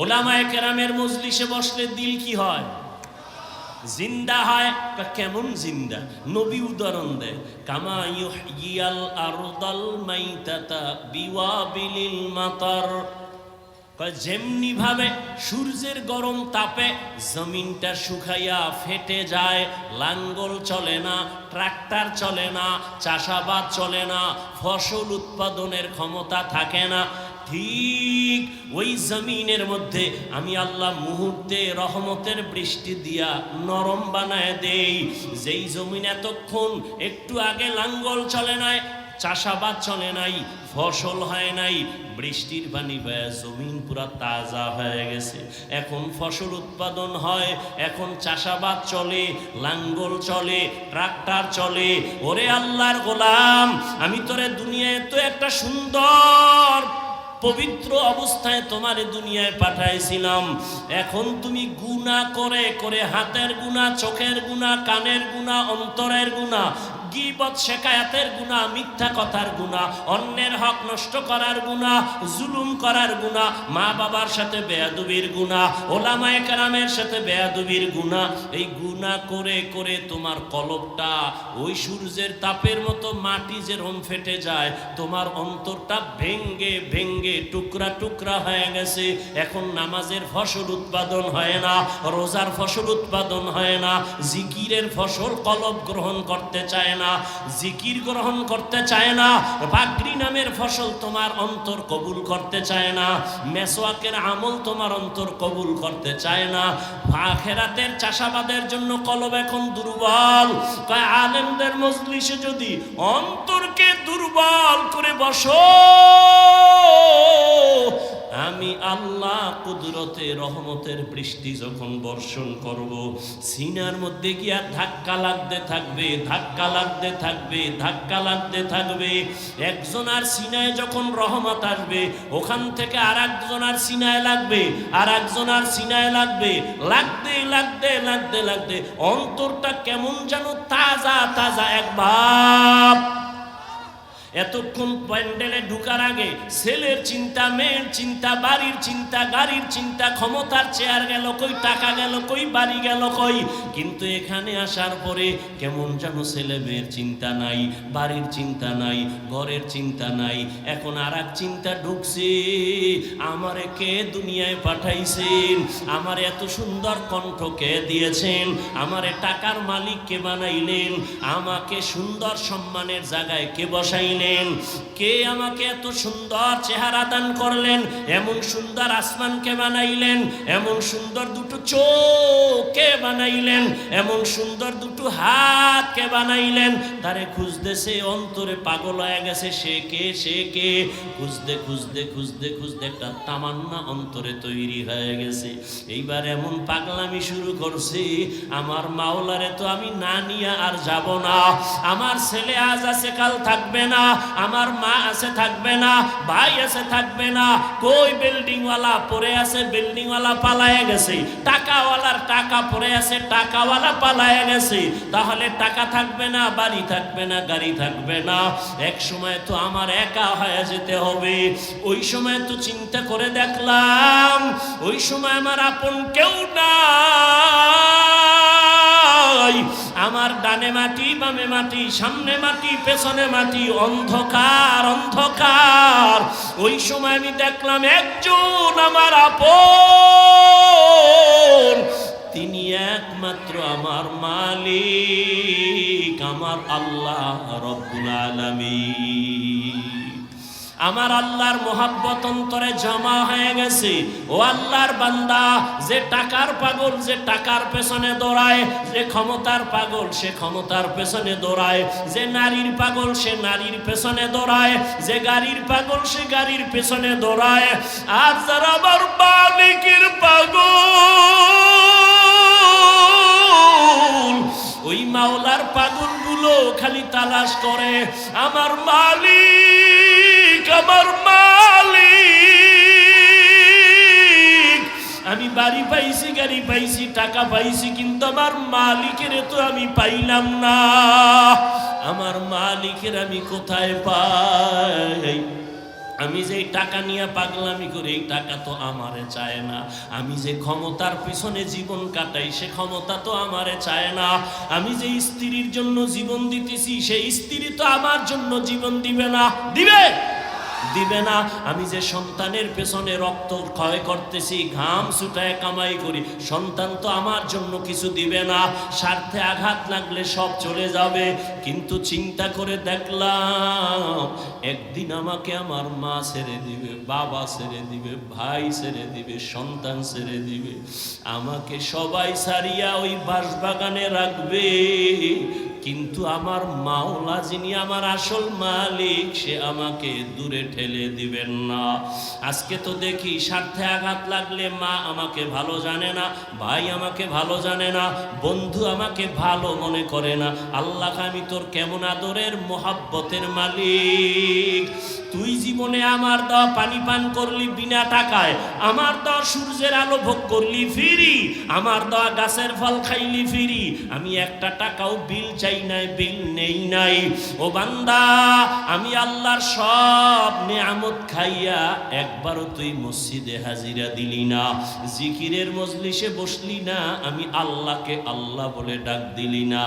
উলামায়ে কেরামের মজলিসে বসলে দিল কি হয়? জিন্দা হয়। কেমন জিন্দা? নবী উদাহরণ দেয়, কামা ইউহয়িয়াল আরদাল মাইতাতা বিওয়াবিলিল মাতার। যেমনি ভাবে সূর্যের গরম তাপে জমিনটা শুকাইয়া ফেটে যায়, লাঙ্গল চলে না, ট্রাক্টর চলে না, চাষাবাদ চলে না, ফসল উৎপাদনের ক্ষমতা থাকে না, ঠিক ওই জমিনের মধ্যে আমি আল্লাহ মুহূর্তে রহমতের বৃষ্টি দিয়া নরম বানায় দেই। যেই জমিন এতক্ষণ একটু আগে লাঙ্গল চলে নাই, চাষাবাদ চলে নাই, ফসল হয় নাই, বৃষ্টির পানি পায় জমিন পুরা তাজা হয়ে গেছে। এখন ফসল উৎপাদন হয়, এখন চাষাবাদ চলে, লাঙ্গল চলে, ট্রাক্টর চলে। ওরে আল্লাহর গোলাম, আমি তোরে দুনিয়ায় তো একটা সুন্দর পবিত্র অবস্থায় তোমারে দুনিয়ায় পাঠাইছিলাম। এখন তুমি গুনাহ করে করে, হাতের গুনাহ, চোখের গুনাহ, কানের গুনাহ, অন্তরের গুনাহ, গীবত শেকায়াতের গুনাহ, মিথ্যা কথার গুনাহ, অন্যের হক নষ্ট করার গুনাহ, জুলুম করার গুনাহ, মা বাবার সাথে বেয়াদবির গুনাহ, ওলামায়ে কেরামের সাথে বেয়াদবির গুনাহ। এই গুনাহ করে করে তোমার কলবটা ওই সূর্যের তাপের মতো মাটি যেরকম ফেটে যায়, তোমার অন্তরটা ভেঙ্গে ভেঙ্গে টুকরা টুকরা হয়ে গেছে। এখন নামাজের ফসল উৎপাদন হয় না, রোজার ফসল উৎপাদন হয় না, জিকিরের ফসল কলব গ্রহণ করতে চায় না, জিকির গ্রহণ করতে চায় না, পাগড়ি নামের ফসল তোমার অন্তর কবুল করতে চায় না, মেসওয়াকের আমল তোমার অন্তর কবুল করতে চায় না। আখিরাতের চাষাবাদের জন্য কলব এখন দুর্বল। তাই আলেমদের মজলিসে যদি অন্তরকে দুর্বল করে বসো, আমি আল্লাহ কুদরতে রহমতের বৃষ্টি যখন বর্ষণ করব, সিনার মধ্যে গিয়া ধাক্কা লাগতে থাকবে, ধাক্কা লাগতে থাকবে, ধাক্কা লাগতে থাকবে। একজনের সিনায় যখন রহমত আসবে, ওখান থেকে আর একজনের সিনায় লাগবে, আর একজনের সিনায় লাগবে, লাগতে লাগতে লাগতে লাগতে অন্তরটা কেমন যেন তাজা তাজা এক ভাব। এতক্ষণ প্যান্ডেলে ঢুকার আগে ছেলের চিন্তা, মেয়ের চিন্তা, বাড়ির চিন্তা, গাড়ির চিন্তা, ক্ষমতার চেয়ার গেল কই, টাকা গেল কই, বাড়ি গেল কই। কিন্তু এখানে আসার পরে কেমন যেন ছেলে মেয়ের চিন্তা নাই, বাড়ির চিন্তা নাই, ঘরের চিন্তা নাই। এখন আর এক চিন্তা ঢুকছে, আমারে কে দুনিয়ায় পাঠাইছেন, আমার এত সুন্দর কণ্ঠ কে দিয়েছেন, আমারে টাকার মালিক কে বানাইলেন, আমাকে সুন্দর সম্মানের জায়গায় কে বসাইলেন, দিলেন? কে আমাকে এত সুন্দর চেহারা দান করলেন? এমন সুন্দর আসমানকে বানাইলেন, এমন সুন্দর দুটো চোখ কে বানাইলেন, এমন সুন্দর দুটো হাতকে বানাইলেন? তারে খুঁজতেছে, অন্তরে পাগল হয়ে গেছে, সে কে সে কে, খুঁজতে খুঁজতে খুঁজতে খুঁজতে একটা তামান্না অন্তরে তৈরি হয়ে গেছে। এইবার এমন পাগলামি শুরু করছি, আমার মাওলারে তো আমি না নিয়ে আর যাব না। আমার ছেলে আজ আছে কাল থাকবে না, আমার মা আছে থাকবে না, ভাই আছে থাকবে না, কই বিল্ডিংওয়ালা পড়ে আছে, বিল্ডিংওয়ালা পালায়ে গেছে, টাকাওয়ালার টাকা পড়ে আছে, টাকাওয়ালা পালায়ে গেছে। তাহলে টাকা থাকবে না, বাড়ি থাকবে না, গাড়ি থাকবে না, এক সময় তো আমার একা হয়ে যেতে হবে। ওই সময় তো চিন্তা করে দেখলাম, ওই সময় আমার আপন কেউ নাই। আমার ডানে মাটি, বামে মাটি, সামনে মাটি, পেছনে মাটি, অন্ধকার অন্ধকার। ওই সময় আমি দেখলাম একজন আমার আপন, তিনি একমাত্র আমার মালিক, আমার আল্লাহ রব্বুল আলামিন। আমার আল্লাহর মোহাব্বত অন্তরে জমা হয়ে গেছে। ও আল্লাহর বান্দা, যে টাকার পাগল যে টাকার পেছনে দৌড়ায়, যে ক্ষমতার পাগল সে ক্ষমতার পেছনে দৌড়ায়, যে নারীর পাগল সে নারীর পেছনে দৌড়ায়, যে গাড়ির পাগল সে গাড়ির পেছনে দৌড়ায়, আর যারা আমার মালিকের পাগল, ওই মাওলার পাগলগুলো খালি তালাশ করে আমার মালিক, আমার মালিক। আমি বাড়ি পাইছি, গাড়ি পাইছি, টাকা পাইছি, কিন্তু আমার মালিকের তো আমি পাইলাম না। আমার মালিকের আমি কোথায় পাই? আমি যে টাকা নিয়ে পাগলামি করি, এই টাকা তো আমারে চায় না। আমি যে ক্ষমতার পিছনে জীবন কাটাই, সে ক্ষমতা তো আমারে চায় না। আমি যে স্ত্রীর জন্য জীবন দিতেছি, সেই স্ত্রী তো আমার জন্য জীবন দিবে না, দিবে দিবে না। আমি যে সন্তানের পেছনে রক্ত ক্ষয় করতেছি, ঘাম ছুটায় কামাই করি, সন্তান তো আমার জন্য কিছু দিবে না। স্বার্থে আঘাত লাগলে সব চলে যাবে। কিন্তু চিন্তা করে দেখলাম, একদিন আমাকে আমার মা ছেড়ে দিবে, বাবা ছেড়ে দিবে, ভাই ছেড়ে দিবে, সন্তান ছেড়ে দিবে। আমাকে সবাই ছাড়িয়া ওই বাঁশবাগানে রাখবে, কিন্তু আমার মাওলা যিনি আমার আসল মালিক, সে আমাকে দূরে ঠেলে দিবেন না। আজকে তো দেখি স্বার্থে আঘাত লাগলে মা আমাকে ভালো জানে না, ভাই আমাকে ভালো জানে না, বন্ধু আমাকে ভালো মনে করে না। আল্লাহ, আমি তোর কেমন আদরের মোহাব্বতের মালিক। তুই জীবনে আমার দেওয়া পানি পান করলি বিনা টাকায়, আমার দেওয়া সূর্যের আলো ভোগ করলি ফ্রি, আমার দেওয়া গাছের ফল খাইলি ফ্রি। আমি একটা টাকাও বিল চাই নাই, বিল নেই নাই। ও বান্দা, আমি আল্লাহর সব নেয়ামত খাইয়া একবারও তুই মসজিদে হাজিরা দিলি না, জিকিরের মজলিসে বসলি না, আমি আল্লাহকে আল্লাহ বলে ডাক দিলি না।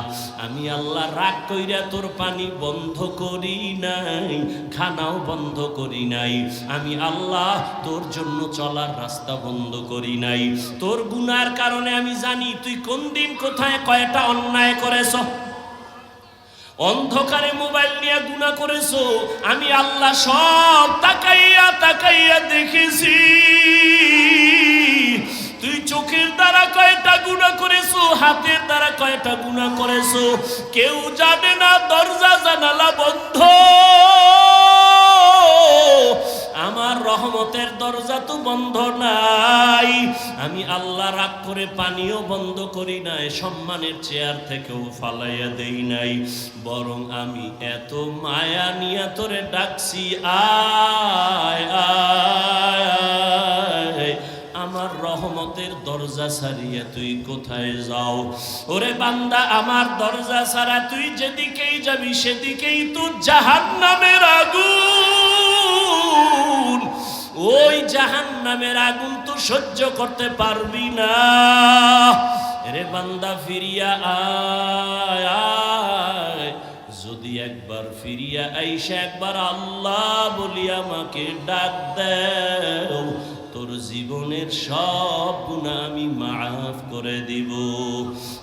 আমি আল্লাহ রাগ কইরা তোর পানি বন্ধ করি নাই, খানাও বন্ধ করি নাই। আমি আল্লাহ তোর জন্য চলার রাস্তা বন্ধ করি নাই। তোর গুনার কারণে আমি জানি তুই কোন দিন কোথায় কয়টা অন্যায় করেছ। অন্ধকারে মোবাইল নিয়ে গুনাহ করেছো, আমি আল্লাহ সব তাকাইয়া তাকাইয়া দেখেছি। তুই চোখের দ্বারা কয়টা গুনাহ করেছো, হাতের দ্বারা কয়টা গুনাহ করেছো, কেউ জানে না। দরজা জানালা বন্ধ, আমার রহমতের দরজা তো বন্ধ নাই। আমি আল্লাহ রাগ করে পানিও বন্ধ করি নাই, সম্মানের চেয়ার থেকেও ফালাইয়া দেই নাই, বরং আমি এত মায়া নিয়ে তোরে ডাকছি, আয় আয় আয়। আমার রহমতের দরজা ছাড়িয়া তুই কোথায় যাও? ওরে বান্দা, আমার দরজা ছাড়া তুই যেদিকেই যাবি সেদিকেই তো জাহান্নামের আগুন। ওই জাহান্নামের আগুন তো সহ্য করতে পারবি না। রে বান্দা, ফিরিয়া আয় আয়। যদি একবার ফিরিয়া আইসা একবার আল্লাহ বলি আমাকে ডাক দেও, তোর জীবনের সব গুনাহ আমি মাফ করে দিব।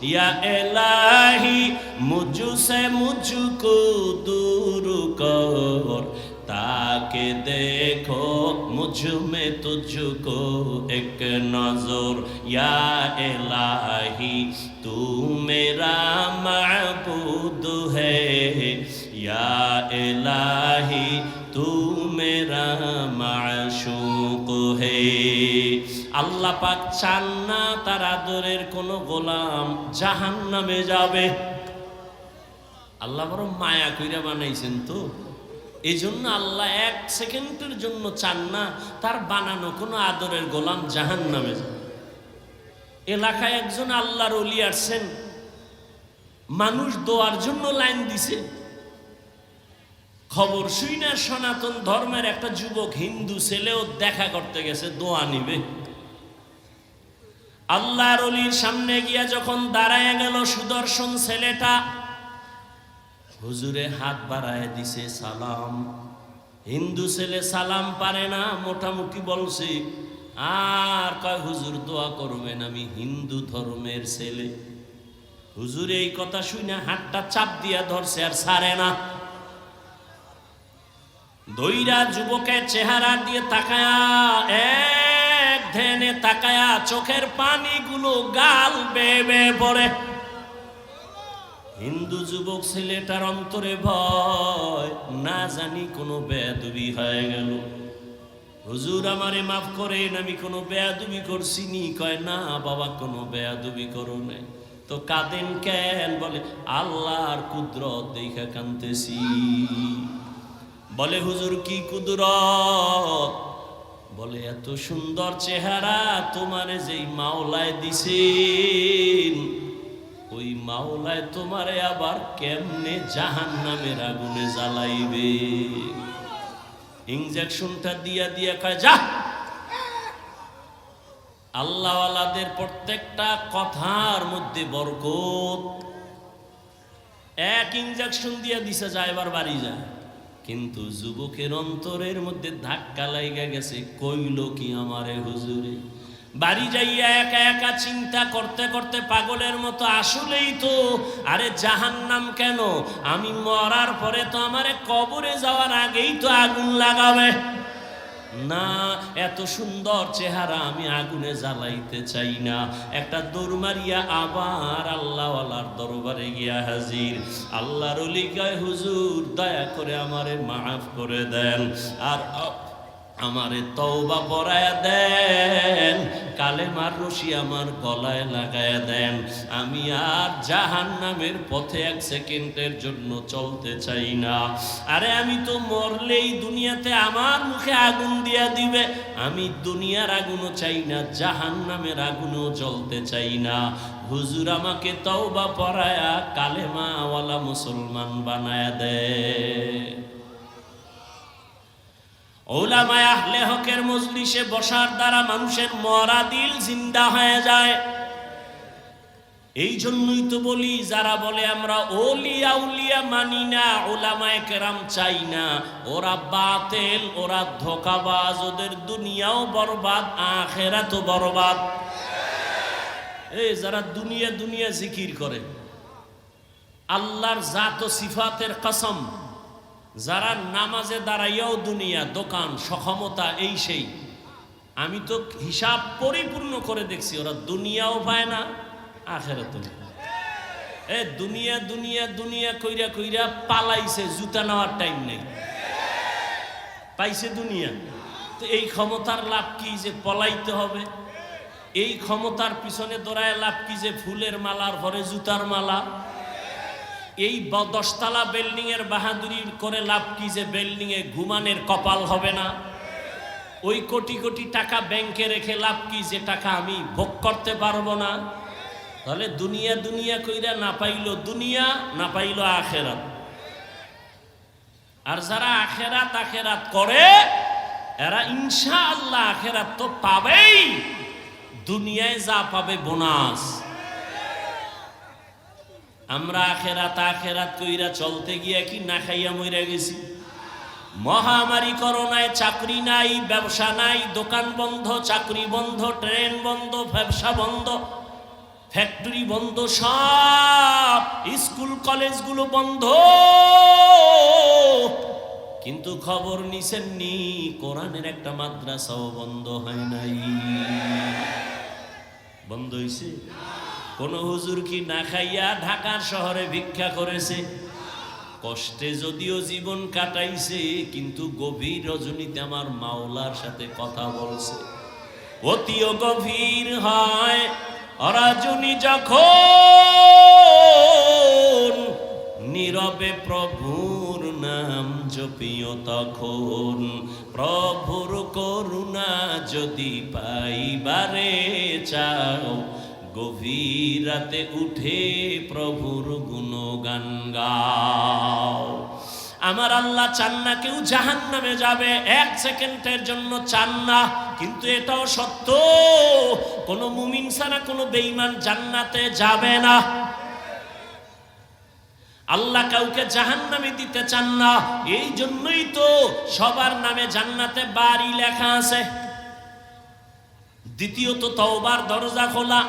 ইয়া ইলাহি মুঝসে মুঝকো দূর কর, ताके देखो मुझ में तुझको एक नजर, या इलाही तू मेरा माबूद है, या इलाही तू मेरा माशूक है। আল্লাহ পাক চান না তার আদরের কোন গোলাম জাহান্নামে যাবে। আল্লাহ বড় মায়া কইরা বানাইছেন তো, এই জন্য আল্লাহ এক সেকেন্ডের জন্য চান না তার বানানো কোনো আদরের গোলাম জাহান্নামে যাবে। এলাকায় একজন আল্লাহর ওলি আসছেন, মানুষ দোয়ার জন্য লাইন দিছে। খবর শুই না সনাতন ধর্মের একটা যুবক হিন্দু ছেলেও দেখা করতে গেছে দোয়া নিবে। আল্লাহর ওলির সামনে গিয়া যখন দাঁড়ায় গেল সুদর্শন ছেলেটা, হুজুরে হাত বাড়ায় দিছে সালাম। হিন্দু ছেলে সালাম পারে না, মোটামুটি বলছে, আর কয় হুজুর দোয়া করবেন, আমি হিন্দু ধর্মের ছেলে। হুজুর এই কথা শুনে হাতটা চাপ দিয়া ধরছে আর ছাড়ে না। দইরা যুবকের চেহারা দিয়ে তাকায়া, এক ধ্যানে তাকায়া চোখের পানিগুলো গাল বেয়ে বেয়ে পড়ে। হিন্দু যুবক ছেলেটার অন্তরে ভয়, না জানি কোনো বেয়াদবি হয়ে গেল। হুজুর আমারে মাফ করেন, আমি কোনো বেয়াদবি করছি নি? কয় না বাবা, কোনো বেয়াদবি করো নাই। তো কাঁদেন কেন? বলে আল্লাহর কুদরত দেখা কাঁদতেছি। বলে হুজুর কি কুদরত? বলে এত সুন্দর চেহারা তোমারে যেই মাওলায় দিছেন, ওই মাওলায় তোমারে আবার কেমনে জাহান্নামের আগুনে জ্বালাইবে। ইনজেকশনটা দিয়া দিয়া কয় যা। আল্লাহওয়ালাদের প্রত্যেকটা কথার মধ্যে বরকত। এক ইনজেকশন দিয়া দিছে, যায় এবার বাড়ি যায়। কিন্তু যুবকের অন্তরের মধ্যে ধাক্কা লাইগা গেছে, কইল কি আমারে হুজুরে? বাড়ি যাইয়া একা একা চিন্তা করতে করতে পাগলের মতো, আসলেই তো, আরে জাহান্নাম কেন? আমি মরার পরে তো আমারে কবরে যাওয়ার আগেই তো আগুন লাগাবে না। এত সুন্দর চেহারা আমি আগুনে জ্বালাইতে চাই না। একটা দৌড় মারিয়া আবার আল্লাহওয়ালার দরবারে গিয়া হাজির। আল্লাহর ওলি কয় হুজুর দয়া করে আমারে মাফ করে দেন, আর আমারে তওবা পড়ায়া দেন, কালেমার রশি আমার গলায় লাগায়া দেন। আমি আর জাহান্নামের পথে এক সেকেন্ডের জন্য চলতে চাই না। আরে আমি তো মরলেই দুনিয়াতে আমার মুখে আগুন দিয়া দিবে। আমি দুনিয়ার আগুনও চাই না, জাহান্নামের আগুনও জ্বলতে চাই না। হুজুর আমাকে তওবা পড়ায়া কালেমাওয়ালা মুসলমান বানায়া দেয়। ওলামায়ে আহলে হকের মজলিসে বসার দ্বারা মানুষের মরা দিল জিন্দা হয়ে যায়। এই জন্যই তো বলি, যারা বলে আমরা ওলিয়া উলিয়া মানি না, ওলামায়ে কেরাম চাই না, ওরা বাতিল, ওরা ধোঁকাবাজ, ওদের দুনিয়াও বরবাদ, আখিরাতও বরবাদ। এই যারা দুনিয়া দুনিয়া জিকির করে, আল্লাহর জাত ও সিফাতের কসম, যারা নামাজে দাঁড়াইয়াও দুনিয়া, দোকান, সক্ষমতা, এই সেই, আমি তো হিসাব পরিপূর্ণ করে দেখছি, ওরা দুনিয়াও পায় না, আখিরাতও না। দুনিয়া দুনিয়া দুনিয়া কইরা কইরা পালাইছে, জুতা নেওয়ার টাইম নেই, পাইছে দুনিয়া। তো এই ক্ষমতার লাভ কি যে পলাইতে হবে? এই ক্ষমতার পিছনে দৌড়ায় লাভ কি যে ফুলের মালার পরে জুতার মালা? এই 10তলা বিল্ডিং এর বাহাদুরি করে লাভ কি যে বিল্ডিং এ ঘুমানের কপাল হবে না? ওই কোটি কোটি টাকা ব্যাংকে রেখে লাভ কি যে টাকা আমি ভোগ করতে পারবো না? তাহলে দুনিয়া দুনিয়া কইরা না পাইলো দুনিয়া, না পাইলো আখেরাত। আর যারা আখেরাত আখেরাত করে, এরা ইনশাআল্লাহ আখেরাত তো পাবেই, দুনিয়ায় যা পাবে বোনাস। আমরা আখেরাত আখেরাত কইরা চলতে গিয়া কি না খাইয়া মইরা গেছি? মহামারী করোনায় চাকরি নাই, ব্যবসা নাই, দোকান বন্ধ, চাকরি বন্ধ, ট্রেন বন্ধ, ব্যবসা বন্ধ, ফ্যাক্টরি বন্ধ, সব স্কুল কলেজগুলো বন্ধ। কিন্তু খবর নিছেননি কোরআনের একটা মাদ্রাসাও বন্ধ হয় নাই। বন্ধ হইছে? কোন হুজুর কি না খাইয়া ঢাকার শহরে ভিক্ষা করেছে? কষ্টে যদিও জীবন কাটাইছে, কিন্তু গভীর রজনীতে আমার মাওলার সাথে কথা বলছে। অতিও গভীর হয় রজনী যখন, নীরবে প্রভুর নাম জপিও তখন। প্রভুর করুণা যদি পাইবারে চাও, গভীর রাতে উঠে প্রভুর গুণগান গাও। আমার আল্লাহ চান না কেউ জাহান্নামে যাবে, এক সেকেন্ডের জন্য চান না। কিন্তু এটাও সত্য, কোনো মুমিন ছাড়া কোনো বেঈমান জান্নাতে যাবে না। আল্লাহ কাউকে জাহান্নামে দিতে চান না, এই জন্যই তো সবার নামে জান্নাতে বাড়ি লেখা আছে। দ্বিতীয়ত তওবার দরজা খোলা।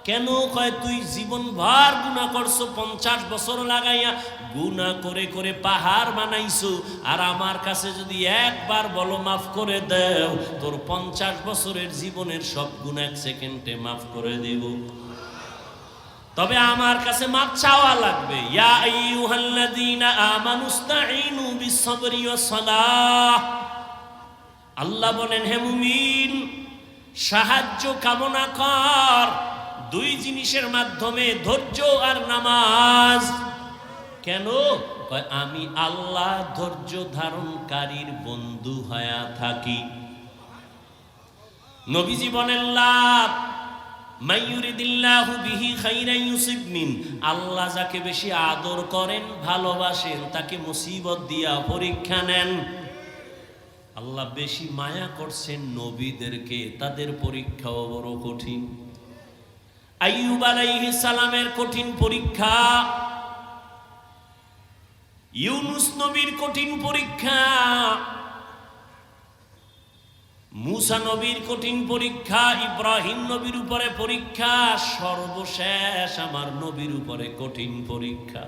কেন? কয় তুই জীবনভর গুনাহ করছো, 50 বছর লাগাইয়া গুনাহ করে করে পাহাড় বানাইছো, আর আমার কাছে যদি একবার বলো মাফ করে দাও, তোর 50 বছরের জীবনের সব গুনাহ 1 সেকেন্ডে মাফ করে দেব। তবে আমার কাছে মাপ চাওয়া লাগবে। ইয়া আইয়ুহাল্লাযীনা আমানুস্তাঈনু বিস-সাবরি ওয়াস-সালাহ। আল্লাহ বলেন, হে মুমিন, সাহায্য কামনা কর 2 জিনিসের মাধ্যমে, ধৈর্য আর নামাজ। কেন? আমি আল্লাহ ধৈর্য ধারণকারীর বন্ধু হয়ে থাকি। নবীজি বলেন, মাইয়ুরিদিল্লাহু বিহি খাইরান ইউসিব মিন। আল্লাহ যাকে বেশি আদর করেন, ভালোবাসেন, তাকে মুসিবত দিয়া পরীক্ষা নেন। আল্লাহ বেশি মায়া করছেন নবীদেরকে, তাদের পরীক্ষাও বড় কঠিন। আইয়ুব আলাইহিস সালামের কঠিন পরীক্ষা, ইউনুস নবীর কঠিন পরীক্ষা, মুসা নবীর কঠিন পরীক্ষা, ইব্রাহিম নবীর উপরে পরীক্ষা, সর্বশেষ আমার নবীর উপরে কঠিন পরীক্ষা।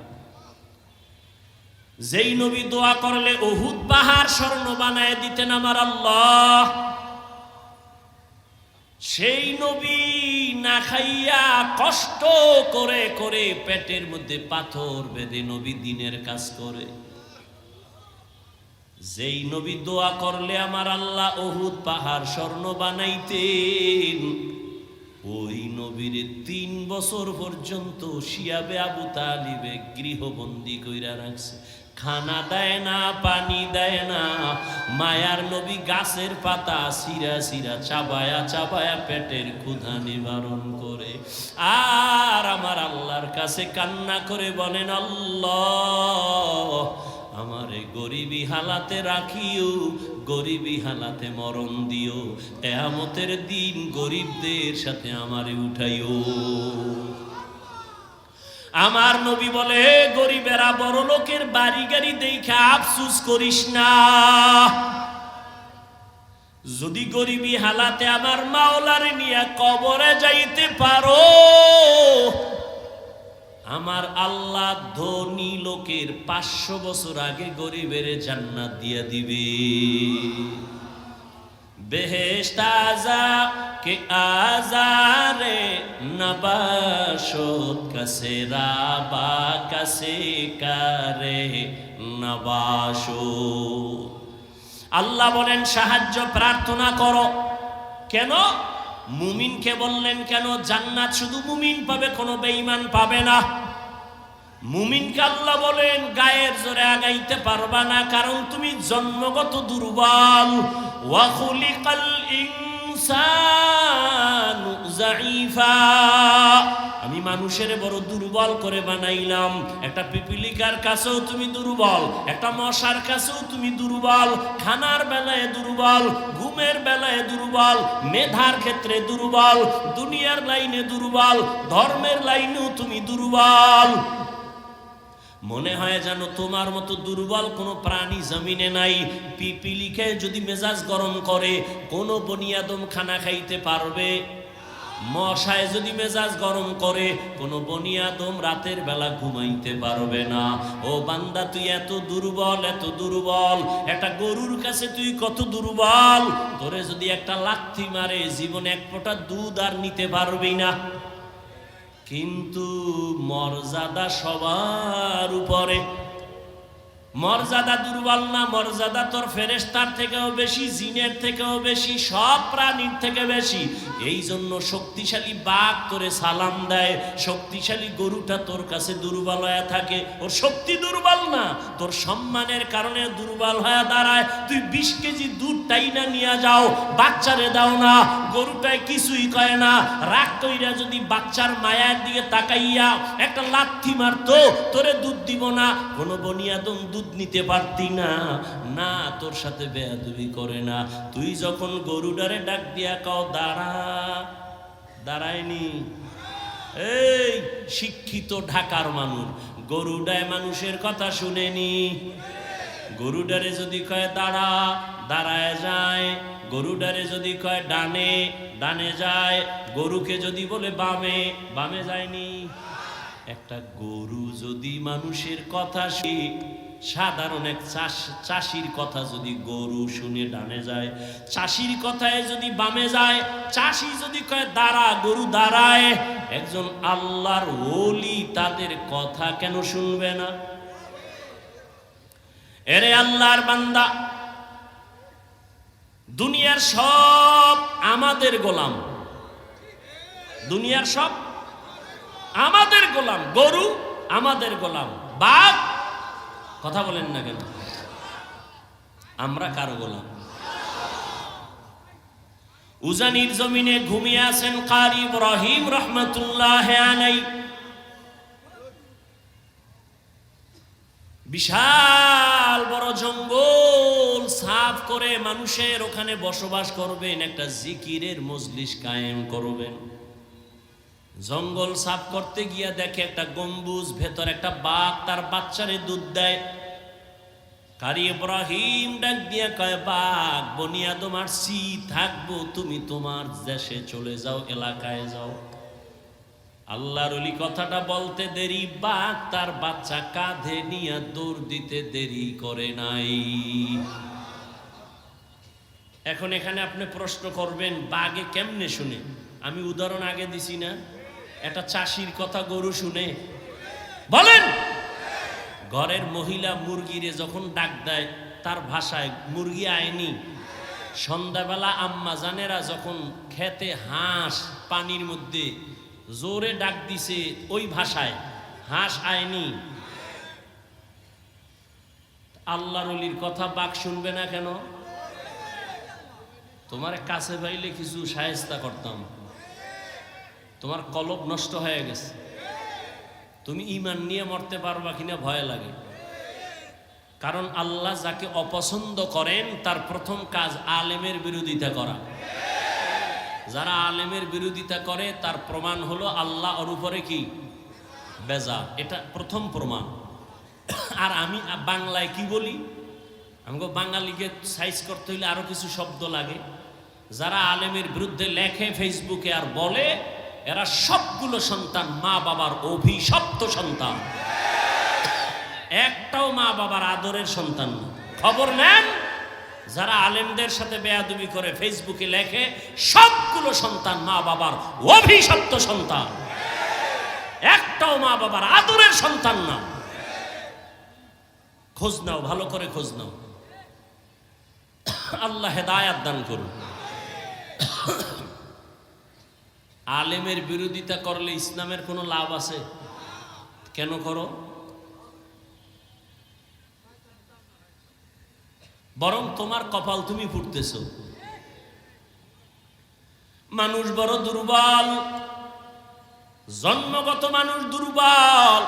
যেই নবী দোয়া করলে উহুদ পাহাড় স্বর্ণ বানায় দিতেন আমার আল্লাহ, সেই নবী না খাইয়া কষ্ট করে করে পেটের মধ্যে পাথর বেঁধে নবী দ্বীনের কাজ করে। যেই নবী দোয়া করলে আমার আল্লাহ উহুদ পাহাড় স্বর্ণ বানাইতেন, ওই নবীর 3 বছর পর্যন্ত শিয়াবে আবু তালিবে গৃহবন্দী কইরা রাখছে। খানা দেয় না, পানি দেয় না। মায়ার নবী গাছের পাতা সিরা সিরা চাবায়া চাবায়া পেটের ক্ষুধা নিবারণ করে। আর আমার আল্লাহর কাছে কান্না করে বলেন, আল্লাহ আমারে গরিবী হালাতে রাখিও, গরিবী হালাতে মরণ দিও, কিয়ামতের দিন গরিবদের সাথে আমারে উঠাইও। আমার নবী বলে, গরিবেরা বড় লোকের বাড়ি গাড়ি দেখে আফসুস করিস না। যদি গরিবী হালাতে আমার মাওলারে নিয়ে কবরে যাইতে পারো, আমার আল্লাহ ধনী লোকের 500 বছর আগে গরিবের জান্নাত দিয়া দিবে। বেহেশত আযা কে আজারে নবাশত কাসে রাবা কাসে কারে নবাশো। আল্লাহ বলেন, সাহায্য প্রার্থনা করো। কেন? মুমিনকে বললেন কেন? জান্নাত শুধু মুমিন পাবে, কোনো বেঈমান পাবে না। মুমিনকে আল্লাহ বলেন গায়ের জোরে আগাইতে পারবা না, কারণ তুমি জন্মগত দুর্বল। ওয়া খুলিকাল ইনসানু যায়ীফা। আমি মানুষের বড় দুর্বল করে বানাইলাম। একটা পিপিলিকার কাছেও তুমি দুর্বল, একটা মশার কাছেও তুমি দুর্বল। খানার বেলায় দুর্বল, ঘুমের বেলায় দুর্বল, মেধার ক্ষেত্রে দুর্বল, দুনিয়ার লাইনে দুর্বল, ধর্মের লাইনেও তুমি দুর্বল। মনে হয় যেন তোমার মতো দুর্বল কোনো প্রাণী জমিনে নাই। পিপিলিকে যদি মেজাজ গরম করে কোনো বনি আদম খানা খাইতে পারবে? মশায় যদি মেজাজ গরম করে কোনো বনি আদম রাতের বেলা ঘুমাইতে পারবে না। ও বান্দা, তুই এত দুর্বল, এত দুর্বল। একটা গরুর কাছে তুই কত দুর্বল। তোরে যদি একটা লাথি মারে জীবনে এক ফোঁটা দুধ আর নিতে পারবি না। কিন্তু মর্যাদা সবার উপরে। মর্যাদা দুর্বল না, মর্যাদা তোর ফেরেশতার থেকেও বেশি, জিনের থেকেও বেশি, সব প্রাণীর থেকে বেশি। এই জন্য শক্তিশালী বাঘ তোরে সালাম দেয়, শক্তিশালী গরুটা তোর কাছে দুর্বল হয়ে থাকে। ওর শক্তি দুর্বল না, তোর সম্মানের কারণে দুর্বল হয়ে দাঁড়ায়। তুই 20 কেজি দুধ টাইনা নিয়ে যাও, বাচ্চারে দাও না, গরুটায় কিছুই কয় না। রাগ কইরা যদি বাচ্চার মায়ের দিকে তাকাইয়া একটা লাথি মারতো, তোরে দুধ দিব না। কোনো বনি আদম দুধ নিতে পারতি না। না, তোর সাথে বেয়াদবি করে না। তুই যখন গরুটারে ডাক দিয়া কাও দাঁড়া, দাঁড়ায়নি। এই শিক্ষিত ঢাকার মানুষ গরুডায় মানুষের কথা শুনেনি। গরুডারে যদি কয় দাঁড়া, দাঁড়ায় যায়। গরুডারে যদি কয় ডানে, ডানে যায়। গরুকে যদি বলে বামে, বামে যায়নি। একটা গরু যদি মানুষের কথা সাধারণ এক চাষির কথা যদি গরু শুনে ডানে যায়, চাষির কথায় যদি বামে যায়, চাষি যদি কয় দাঁড়া, গরু দাঁড়ায়। একজন আল্লাহর ওলি তাদের কথা কেন শুনবে না? এরে আল্লাহর বান্দা, দুনিয়ার সব আমাদের গোলাম, দুনিয়ার সব আমাদের গোলাম। গরু আমাদের গোলাম, বাঘ, কথা বলেন না কেন? আমরা কারো গোলাম? উজানির জমিনে ঘুমিয়ে আছেন কারি ইব্রাহিম রহমাতুল্লাহ আলাইহি। বিশাল বড় জঙ্গল সাফ করে মানুষের ওখানে বসবাস করবেন, একটা জিকিরের মজলিস কায়েম করবেন। জঙ্গল সাফ করতে গিয়া দেখে একটা গম্বুজ, ভেতর একটা বাঘ তার বাচ্চারে দুধ দেয়। কারি ইব্রাহিম ডাক দিয়া কয়, বাঘ, বনি আদম আসছি, থাকবো, তুমি তোমার দেশে চলে যাও, এলাকায় যাও। আল্লাহর ওলি কথাটা বলতে দেরি, বাঘ তার বাচ্চা কাঁধে নিয়ে দৌড় দিতে দেরি করে নাই। এখন এখানে আপনি প্রশ্ন করবেন, বাঘে কেমনে শুনে? আমি উদাহরণ আগে দিছি না, একটা চাষির কথা গরু শুনে? বলেন। ঘরের মহিলা মুরগিরে যখন ডাক দেয় তার ভাষায়, মুরগি আয়নি। সন্ধ্যাবেলা আম্মা জানেরা যখন খেতে হাঁস পানির মধ্যে জোরে ডাক দিছে ওই ভাষায়, হাঁস আয়নি। আল্লাহর ওলির কথা বাঘ শুনবে না কেন? তোমার কাছে পাইলে কিছু শায়েস্তা করতাম, তোমার কলব নষ্ট হয়ে গেছে, তুমি ঈমান নিয়ে মরতে পারবা কিনা ভয় লাগে। কারণ আল্লাহ যাকে অপছন্দ করেন তার প্রথম কাজ আলেমের বিরোধিতা করা। যারা আলেমের বিরোধিতা করে তার প্রমাণ হলো আল্লাহ ওর উপরে কি বেজা, এটা প্রথম প্রমাণ। আর আমি বাংলায় কি বলি, আমাকে বাঙালিকে সাইজ করতে হইলে আরো কিছু শব্দ লাগে। যারা আলেমের বিরুদ্ধে লেখে ফেসবুকে আর বলে, এরা সবগুলো সন্তান মা বাবার অভিশপ্ত সন্তান, একটাও মা বাবার আদরের সন্তান না। খবর নেন, যারা আলেমদের সাথে বেয়াদবি করে ফেসবুকে লেখে, সবগুলো সন্তান মা বাবার অভিশপ্ত সন্তান, একটাও মা বাবার আদরের সন্তান না। খোঁজ নাও, ভালো করে খোঁজ নাও। আল্লাহ হেদায়াত দান করুন। আলেমের বিরোধিতা করলে ইসলামের কোনো লাভ আছে? কেন করো? বরং তোমার কপাল তুমি ফুটতেছ। মানুষ বড় দুর্বল, জন্মগত মানুষ দুর্বল,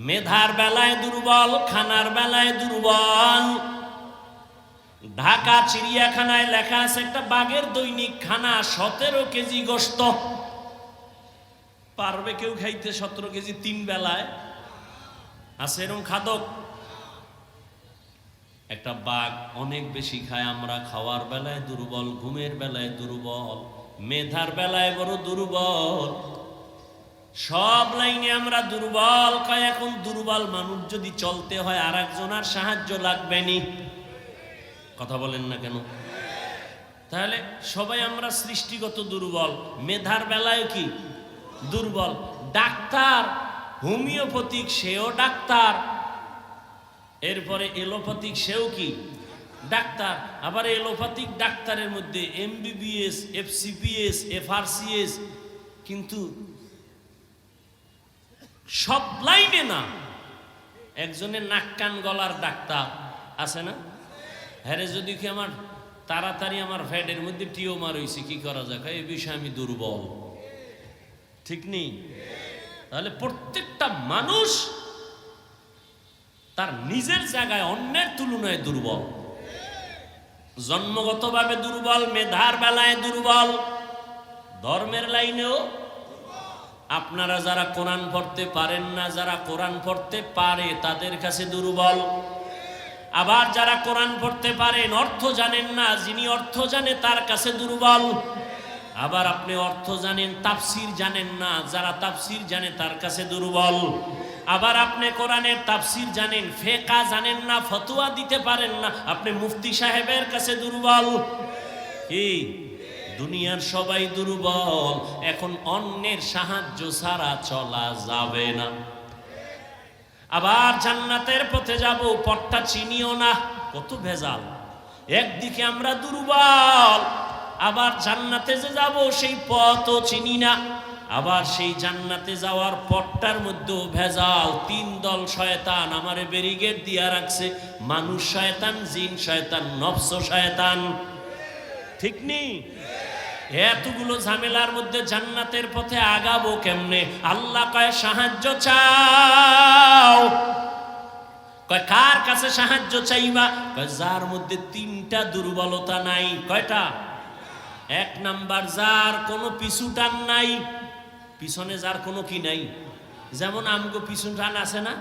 মেধার বেলায় দুর্বল, খানার বেলায় দুর্বল। ঢাকা চিড়িয়াখানায় লেখা আছে একটা বাঘের দৈনিক খানা 17 কেজি গোশত। পারবে কেউ খাইতে 17 কেজি 3 বেলায়? আছে এরকম খাদক? একটা বাঘ অনেক বেশি খায়, আমরা খাওয়ার বেলায় দুর্বল, ঘুমের বেলায় দুর্বল, মেধার বেলায় বড় দুর্বল, সব লাইনে আমরা দুর্বল। কয় এখন দুর্বল মানুষ যদি চলতে হয় আর একজনের সাহায্য লাগবে নি? কথা বলেন না কেন? তাহলে সবাই আমরা সৃষ্টিগত দুর্বল, মেধার বেলায় কি দুর্বল। ডাক্তার হোমিওপ্যাথিক সেও ডাক্তার, এরপরে এলোপ্যাথিক সেও কি ডাক্তার। আবার এলোপ্যাথিক ডাক্তারের মধ্যে এমবিবিএস, এফসিপিএস, এফআরসিএস, কিন্তু সব লাইনে না। একজনের নাক কান গলার ডাক্তার আছে না? হ্যাঁ, যদি কি আমার তাড়াতাড়ি আমার ফ্যাটের মধ্যে টিউমার হয়েছে, কি করা যায়? এই বিষয়ে আমি দুর্বল, ঠিক নেই? তাহলে প্রত্যেকটা মানুষ তার নিজের জায়গায় অন্যের তুলনায় দুর্বল, জন্মগতভাবে দুর্বল, মেধার বেলায় দুর্বল, ধর্মের লাইনেও। আপনারা যারা কোরআন পড়তে পারেন না, যারা কোরআন পড়তে পারে তাদের কাছে দুর্বল। আবার যারা কোরআন পড়তে পারেন, অর্থ জানেন না, যিনি অর্থ জানে তার কাছে দুর্বল। আবার আপনি অর্থ জানেন, তাফসির জানেন না, যারা তাফসির জানে তার কাছে দুর্বল। আবার আপনি কোরআনের তাফসির জানেন, ফিকহ জানেন না, ফতোয়া দিতে পারেন না, আপনি মুফতি সাহেবের কাছে দুর্বল। কি দুনিয়ার সবাই দুর্বল। এখন অন্যের সাহায্য ছাড়া চলা যাবে না। আবার জান্নাতের পথে যাব, পথটা চিনিও না, কত ভেজাল। একদিকে আমরা দুর্বল, আবার জান্নাতে যে যাব সেই পথও চিনি না। আবার সেই জান্নাতে যাওয়ার পথটার মধ্যেও ভেজাল। তিন দল শয়তান আমারে ব্যারিকেড দিয়া রাখছে, মানুষ শয়তান, জিন শয়তান, নফস শয়তান, ঠিক নেই? এতগুলো ঝামেলার মধ্যে জান্নাতের পথে আগাবো কেমনে? আল্লাহ কয় সাহায্য চাও। কয় কার কাছে সাহায্য চাইবা? কয় যার মধ্যে তিনটা দুর্বলতা নাই। কয়টা? এক নাম্বার, যার কোনো পিছু টান নাই, পিছনে যার কোনো কি নাই। যেমন আমগো পিছু টান আছে না,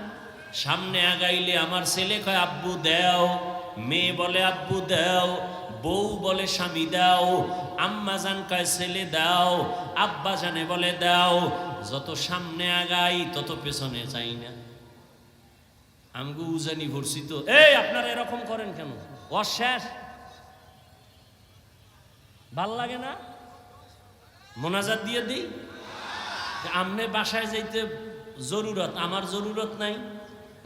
সামনে আগাইলে আমার ছেলে কয় আব্বু দেও, মেয়ে বলে আব্বু দেও, বউ বলে স্বামী দাও, আম্মা জান কয় ছেলে দাও, আব্বা জানে বলে দাও। যত সামনে আগাই তত পেছনে চাই না। আমগো উজানি ভরছি তো। এই আপনারা এরকম করেন কেন? অশেষ ভাল লাগে না? মোনাজাত দিয়ে দিই। আমনে বাসায় যাইতে জরুরত, আমার জরুরত নাই,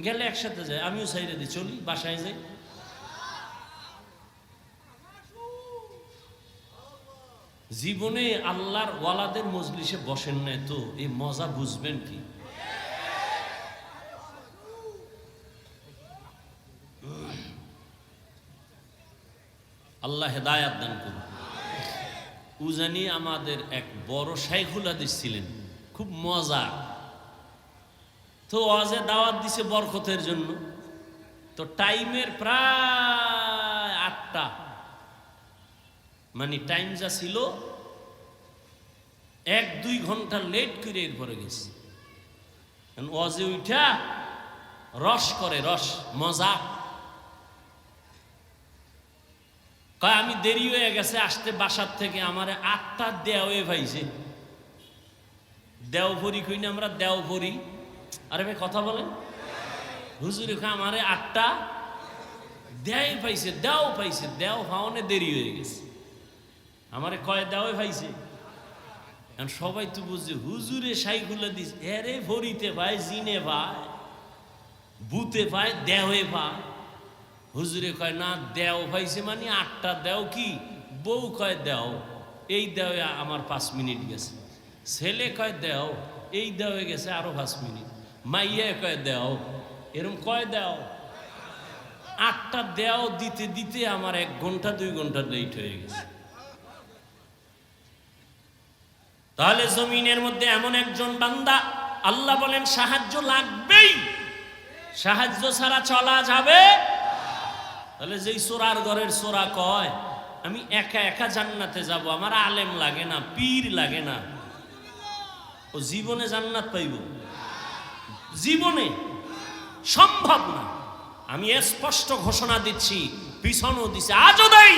গেলে একসাথে যাই, আমিও সাইরে দিই, চলি বাসায় যাই। জীবনে আল্লাহর ওয়ালাদের মজলিসে বসেন নাই তো এই মজা বুঝবেন কি? আল্লাহ হেদায়াত দান করুন। উজানি আমাদের এক বড় শাইখুল হাদিস ছিলেন, খুব মজা। তো ওয়াজে দাওয়াত দিছে বরকতের জন্য। তো টাইমের প্রায় 8টা, মানে টাইম যা ছিল 1-2 ঘন্টা লেট করে এরপরে গেছে। ওয়াজে উঠা রস করে, রস মজা। কয় আমি দেরি হয়ে গেছে আসতে বাসার থেকে, আমার 8টা দেওয়ে পাইছে। দেও ভরি কই না আমরা, দেও ভরি। আরে ভাই কথা বলেন। হুজুরে কয় আমারে 8টা দেয় পাইছে, দেও পাইছে, দেও পাওনে দেরি হয়ে গেছে। আমারে কয় দেওয়ে পাইছে। এখন সবাই তো বুঝছে হুজুরে শাইখুল হাদিস, এরে ভরিতে ভাই, জিনে ভাই, বুতে ভাই, দেওয়ে ভাই। হুজুরে কয় না, দেও পাইছে মানে 8টা দেও। কি বউ কয় দেও, এই দেওয়ে আমার 5 মিনিট গেছে। ছেলে কয় দেও, এই দেওয়ে গেছে আরো 5 মিনিট। মাইয়া কয় দেও, এরকম কয় দেও। 8টা দেও দিতে দিতে আমার 1 ঘন্টা 2 ঘন্টা লেট হয়ে গেছে। তাহলে জমিনের মধ্যে এমন একজন বান্দা, আল্লাহ বলেন সাহায্য লাগবেই, সাহায্য ছাড়া চলা যাবে। তাহলে যেই চোরার ঘরের চোরা কয় আমি একা একা জান্নাতে যাব, আমার আলেম লাগে না, পীর লাগে না, ও জীবনে জান্নাত পাইব? জীবনে সম্ভব না। আমি স্পষ্ট ঘোষণা দিচ্ছি, পিছনও দিছে, আজও দেই।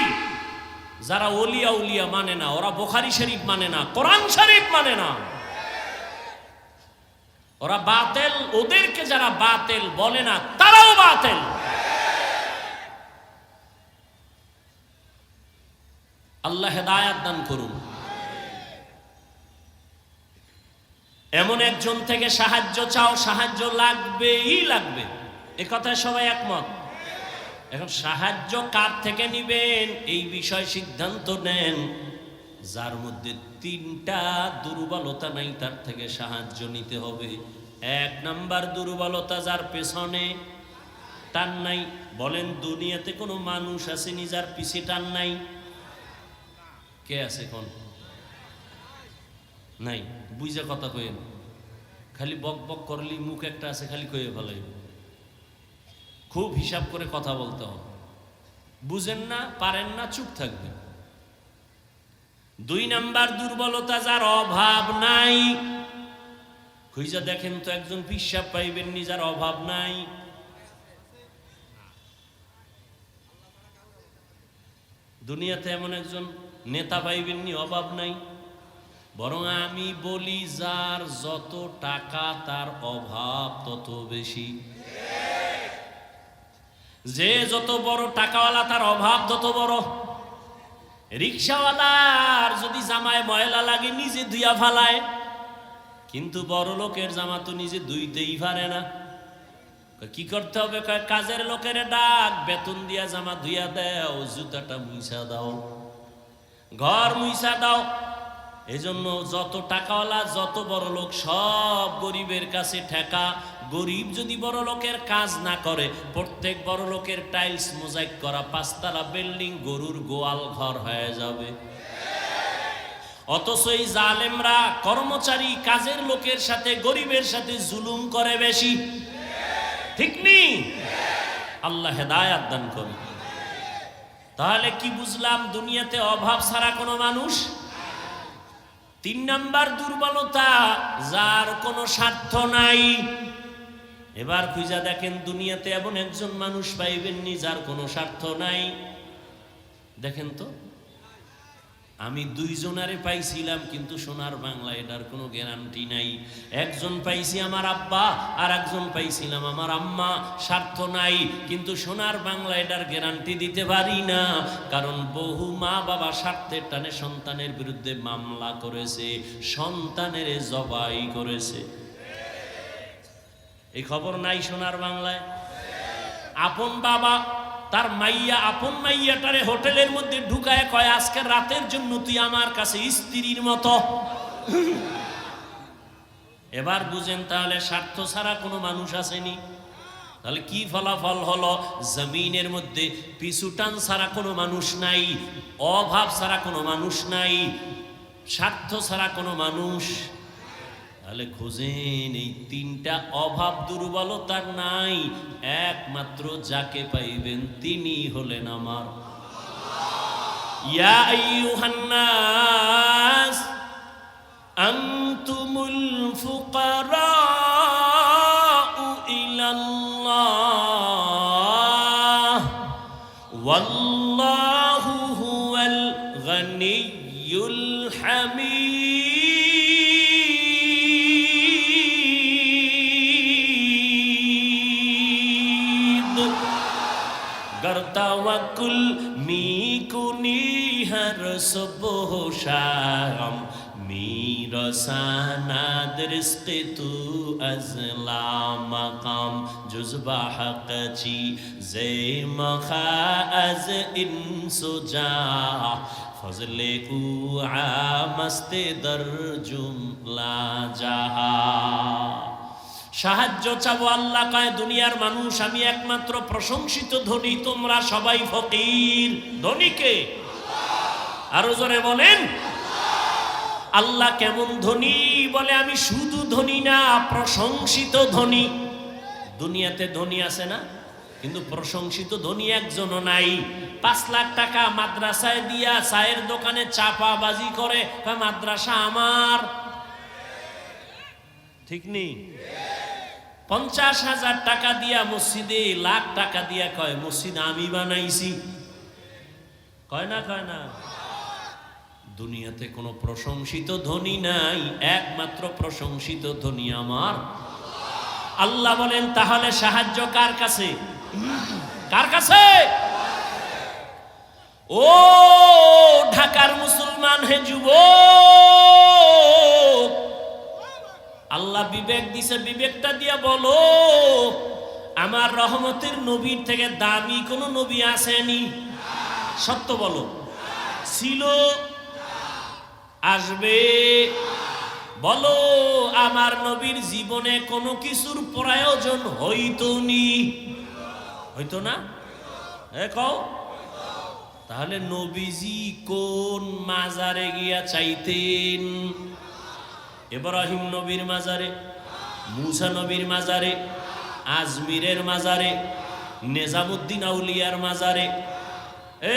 যারা ওলিয়া উলিয়া মানে না, ওরা বুখারী শরীফ মানে না, কোরআন শরীফ মানে না, ওরা বাতিল। ওদেরকে যারা বাতিল বলে না, তারাও বাতিল। আল্লাহ হেদায়াত দান করুন। এমন একজন থেকে সাহায্য চাও, সাহায্য লাগবেই লাগবে, এ কথায় সবাই একমত। এখন সাহায্য কার থেকে নিবেন এই বিষয় সিদ্ধান্ত নেন। যার মধ্যে তিনটা দুর্বলতা নাই তার থেকে সাহায্য নিতে হবে। এক নাম্বার দুর্বলতা, যার পেছনে টান নাই। বলেন, দুনিয়াতে কোনো মানুষ আসেনি যার পিছে টান নাই? কে আছে কোন? নাই। বুঝে কথা কইেন, খালি বক বক করলি মুখ একটা আছে খালি কয়ে ফেলাই। খুব হিসাব করে কথা বলতে হবে। বুঝেন না, পারেন না, চুপ থাকবেন। দুই নাম্বার দুর্বলতা, যার অভাব নাই। খুঁজা দেখেন তো একজন পিসাব পাইবেন নি যার অভাব নাই? দুনিয়াতে এমন একজন নেতা পাইবেন নি অভাব নাই? বরং আমি বলি, যার যত টাকা তার অভাব তত বেশি। যে যত বড় টাকাওয়ালা তার অভাব তত বড়। রিক্সাওয়ালার যদি জামায় ময়লা লাগে নিজে ধুইয়া ফালায়, কিন্তু বড় লোকের জামা তো নিজে ধুইতেই পারে না। কি করতে হবে? কাজের লোকের ডাক, বেতন দিয়া জামা ধুইয়া দাও, জুতাটা মুইছা দাও, ঘর মুইছা দাও। এজন্য যত টাকাওয়ালা যত বড় লোক সব গরিবের কাছে ঠেকা। গরিব যদি বড় লোকের কাজ না করে, প্রত্যেক বড় লোকের টাইলস মোজাইক করা 5 তলা বিল্ডিং গরুর গোয়াল ঘর হয়ে যাবে। অথচ এই জালেমরা কর্মচারী কাজের লোকের সাথে গরিবের সাথে জুলুম করে বেশি। ঠিক নেই? আল্লাহ হেদায়াত দান করুন। তাহলে কি বুঝলাম? দুনিয়াতে অভাব ছাড়া কোনো মানুষ। 3 নাম্বার দুর্বলতা, যার কোনো স্বার্থ নাই। এবার খুঁজা দেখেন, দুনিয়াতে এমন একজন মানুষ পাইবেন নি যার কোনো স্বার্থ নাই। দেখেন তো, আমি 2 জনারে পাইছিলাম, কিন্তু সোনার বাংলা এটার কোনো গ্যারান্টি নাই। একজন পাইছি আমার আব্বা, আর একজন পাইছিলাম আমার আম্মা। স্বার্থ নাই, কিন্তু সোনার বাংলা এটার গ্যারান্টি দিতে পারি না। কারণ বহু মা বাবা স্বার্থের টানে সন্তানের বিরুদ্ধে মামলা করেছে, সন্তানের জবাই করেছে। এই খবর নাই সোনার বাংলায়? আপন বাবা তার মাইয়া, আপন মাইয়াটারে হোটেলের মধ্যে ঢুকায় কয়, আজকে রাতের জন্য তুই আমার কাছে স্ত্রীর মতো। এবার বুঝেন তাহলে স্বার্থ ছাড়া কোনো মানুষ আসেনি। তাহলে কি ফলাফল হলো? জমিনের মধ্যে পিছুটান ছাড়া কোনো মানুষ নাই, অভাব ছাড়া কোনো মানুষ নাই, স্বার্থ ছাড়া কোনো মানুষ। তাহলে খোঁজেন, এই 3টা অভাব দুর্বলতার নাই, একমাত্র যাকে পাইবেন তিনি হলেন আমার। ইয়া আইয়ুহান নাস আনতুমুল ফুকারাউ ইলাল্লাহ ওয়াল্লাহু হুয়াল গনিয়্যুল হামিদ। তাওয়াক্কুল মিকুনি হর সুবহ শাম মিরসানাদ রিজকে তু আজলা মাকাম জুজবা হকচি জে মখা আজ ইনসুজা ফজলে উ আমস্তে দর জুমলা জাহা। সাহায্য চাবো, আল্লাহ কয় দুনিয়ার মানুষ আমি একমাত্র প্রশংসিত ধনী, তোমরা সবাই ফকির। ধনীকে আরো জোরে বলেন। আল্লাহ কেমন ধনী? বলে আমি শুধু ধনী না, প্রশংসিত ধনী। দুনিয়াতে ধনী আছে না, কিন্তু প্রশংসিত ধনী একজনও নাই। 5 লাখ টাকা মাদ্রাসায় দিয়া চায়ের দোকানে চাপাবাজি করে, মাদ্রাসা আমার। ঠিক নেই? 50,000 টাকা দিয়া মসজিদে, লাখ টাকা দিয়া কয় মসজিদ আমি বানাইছি, কয় না কয় না? দুনিয়াতে কোনো প্রশংসিত ধনী নাই, একমাত্র প্রশংসিত ধনী আমার আল্লাহ। বলেন তাহলে সাহায্য কার কাছে? কার কাছে? ও ঢাকার মুসলমান হে যুবক, আল্লাহ বিবেক দিছে, বিবেকটা দিয়া বলো আমার রহমতের নবীর থেকে দামি কোন নবী আসেনি? সত্য বলো। ছিল? আসবে? বলো আমার নবীর জীবনে কোনো কিছুর প্রয়োজন হইতো নি? হইতো না? কও। তাহলে নবীজি কোন মাজারে গিয়া চাইতেন? ইব্রাহিম নবীর মাজারে, মুসা নবীর মাজারে, আজমিরের মাজারে, নিজামুদ্দিন আউলিয়ার মাজারে।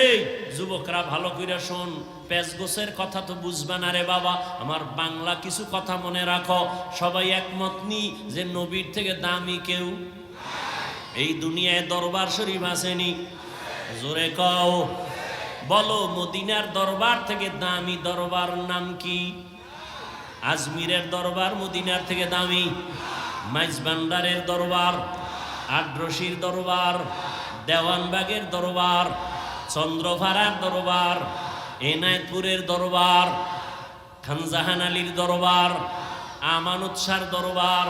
এই যুবকরা ভালো করে শোন, পেশগোছের কথা তো বুঝবা না রে বাবা, আমার বাংলা কিছু কথা মনে রাখো। সবাই একমত নি যে নবীর থেকে দামি কেউ এই দুনিয়ায় দরবার শরীফ আসেনি? জোরে কও। বলো মদিনার দরবার থেকে দামি দরবার নাম কি? আজমিরের দরবার মদিনার থেকে দামি। মাইজবান্ডারের দরবার, আড্রসির দরবার, দেওয়ানবাগের দরবার, চন্দ্রভাড়ার দরবার, এনায়তপুরের দরবার, খানজাহান আলীর দরবার, আমানত শাহর দরবার।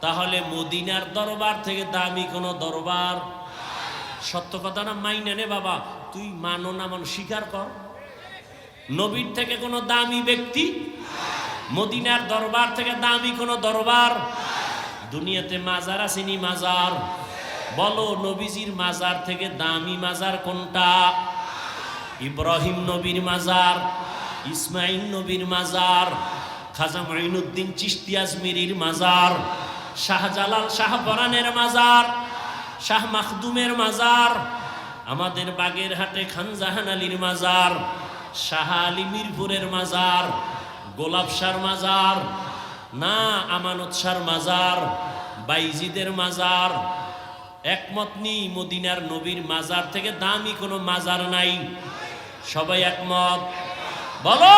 তাহলে মদিনার দরবার থেকে দামি কোন দরবার? সত্য কথা না? মাইনে নে বাবা, তুই মানো না মান স্বীকার কর। নবীর থেকে কোনো দামি ব্যক্তি, মদিনার দরবার থেকে দামি কোনো দরবার? দুনিয়াতে মাজার আসেনি? মাজার। বলো নবীজির মাজার থেকে দামি মাজার কোনটা? ইব্রাহিম নবীর মাজার, ইসমাইল নবীর মাজার, খাজা মাইনুদ্দিন চিশতি আজমিরির মাজার, শাহজালাল শাহপরানের মাজার, শাহ মাখদুমের মাজার, আমাদের বাগেরহাটে খানজাহান আলীর মাজার, শাহ আলী মিরপুরের মাজার, গোলাপ শাহর মাজার, না আমানত শাহর মাজার, বাইজিদের মাজার। একমত নি মদিনার নবীর মাজার থেকে দামি কোনো মাজার নাই? সবাই একমত? বলো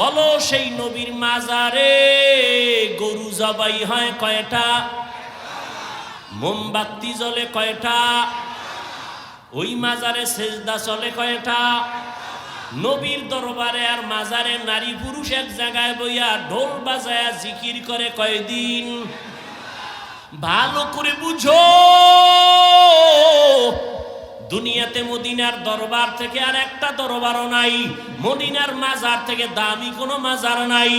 বলো সেই নবীর মাজারে গরু জবাই হয় কয়টা? মোমবাতি জ্বলে কয়টা? ওই মাজারে সেজদা চলে কয়টা? নবীর দরবারে আর মাজারে নারী পুরুষ এক জায়গায় বইয়া ঢোল বাজায়া জিকির করে কয়দিন? ভালো করে বুঝো, দুনিয়াতে মদিনার দরবার থেকে আর একটা দরবারও নাই, মদিনার মাজার থেকে দামি কোনো মাজার নাই।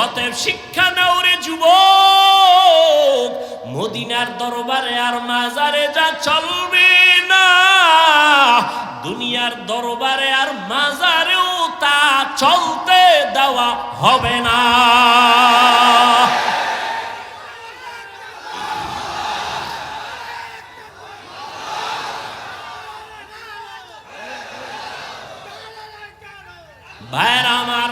অতএব শিক্ষা নাও রে যুবক, মদিনার দরবারে আর মাজারে যা চলবে না, দুনিয়ার দরবারে আর মাজারেও তা চলতে দেওয়া হবে না। ভাইরা আমার,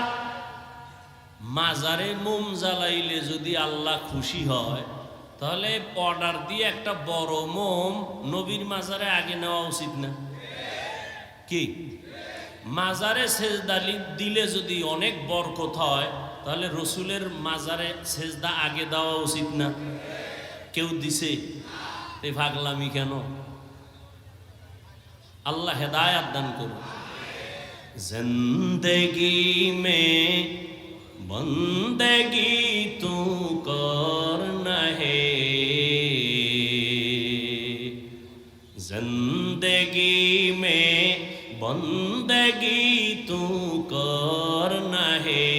মাজারে মোম জ্বালাইলে যদি আল্লাহ খুশি হয়, তাহলে অর্ডার দিয়ে একটা বড় মোম নবীর মাজারে আগে নেওয়া উচিত না? কি মাজারে সেজদা দিলে যদি অনেক বরকত হয়, তাহলে রসুলের মাজারে সেজদা আগে দেওয়া উচিত না? কেউ দিছে? এই ভাগলামি কেন? আল্লাহ হেদায়াত দান করুন। जिंदगी में बंदगी तू करना है, जिंदगी में बंदगी तू करना है,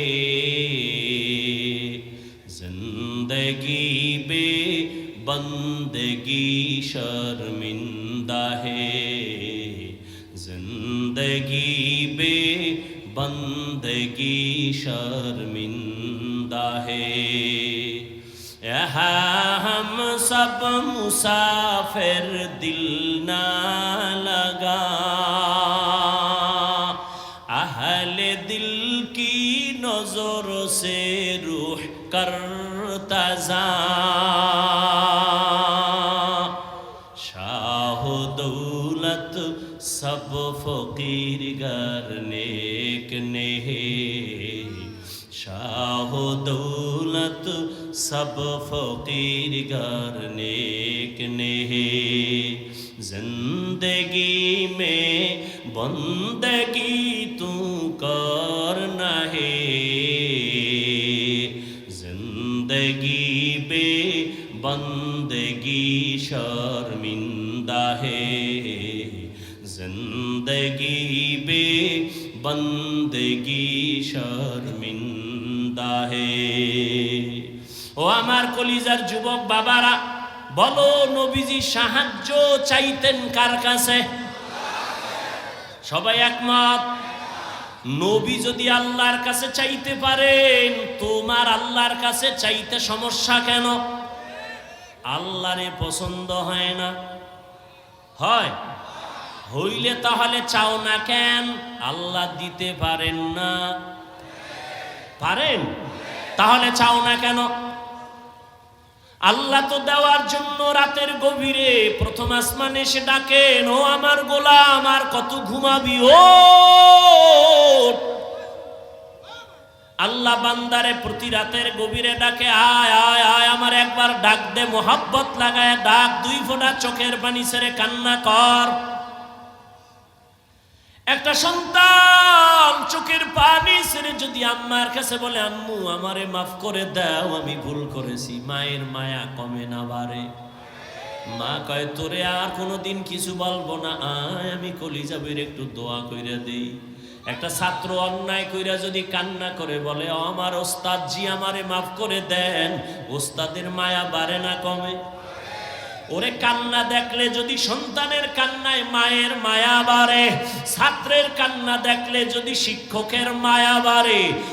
जिंदगी बे बंदगी शर्मिंदा है, जिंदगी बे बंदगी शर्मिंदा है। यहाँ हम सब मुसाफिर दिल ना लगा, अहले दिल की नजर से रूह करता जा। सब फकीर गर नेक नेह शाह दौलत सब फकीर गर नेक नेह जिंदगी में बंदगी तू करना है जिंदगी बे बंदगी शर्मिंदा है जिंदगी बे बंदगी शर्मिंदा है। ও আমার কলিজার যুবক বাবারা, বলো নবীজি সাহায্য চাইতেন কার কাছে? সবাই একমত? নবী যদি আল্লাহর কাছে চাইতে পারেন, তোমার আল্লাহর কাছে চাইতে সমস্যা কেন? আল্লাহরে পছন্দ হয় না? হয়? হইলে তাহলে চাও না কেন? আল্লাহ দিতে পারেন না? পারেন? তাহলে চাও না কেন? আল্লাহ তো দেওয়ার জন্য রাতের গভীরে প্রথম আসমানে এসে ডাকেন, ও আমার গোলাম আর কত ঘুমাবি, ও আল্লাহ বান্দারে প্রতি রাতের গভীরে ডাকে, আয় আয় আয় আমার একবার ডাক দে, মোহাব্বত লাগায় ডাক, দুই ফোঁটা চোখের পানি ছেড়ে কান্না কর। একটা সন্তান চোখের পানি ছেড়ে যদি আম্মার কাছে বলে, আম্মু আমারে মাফ করে দাও, আমি ভুল করেছি, মায়ের মায়া কমে না বাড়ে? মা কয়, তোরে আর কোনোদিন কিছু বলবো না, আয় আমি কলিজাবের একটু দোয়া কইরা দেই। একটা ছাত্র অন্যায় কইরা যদি কান্না করে বলে, আমার ওস্তাদ জি আমারে মাফ করে দেন, ওস্তাদের মায়া বাড়ে না কমে? ওরে কান্না দেখলে যদি সন্তানের কান্নায় মায়ের মায়া বাড়ে, ছাত্রের কান্না দেখলে যদি শিক্ষকের মায়া বাড়ে,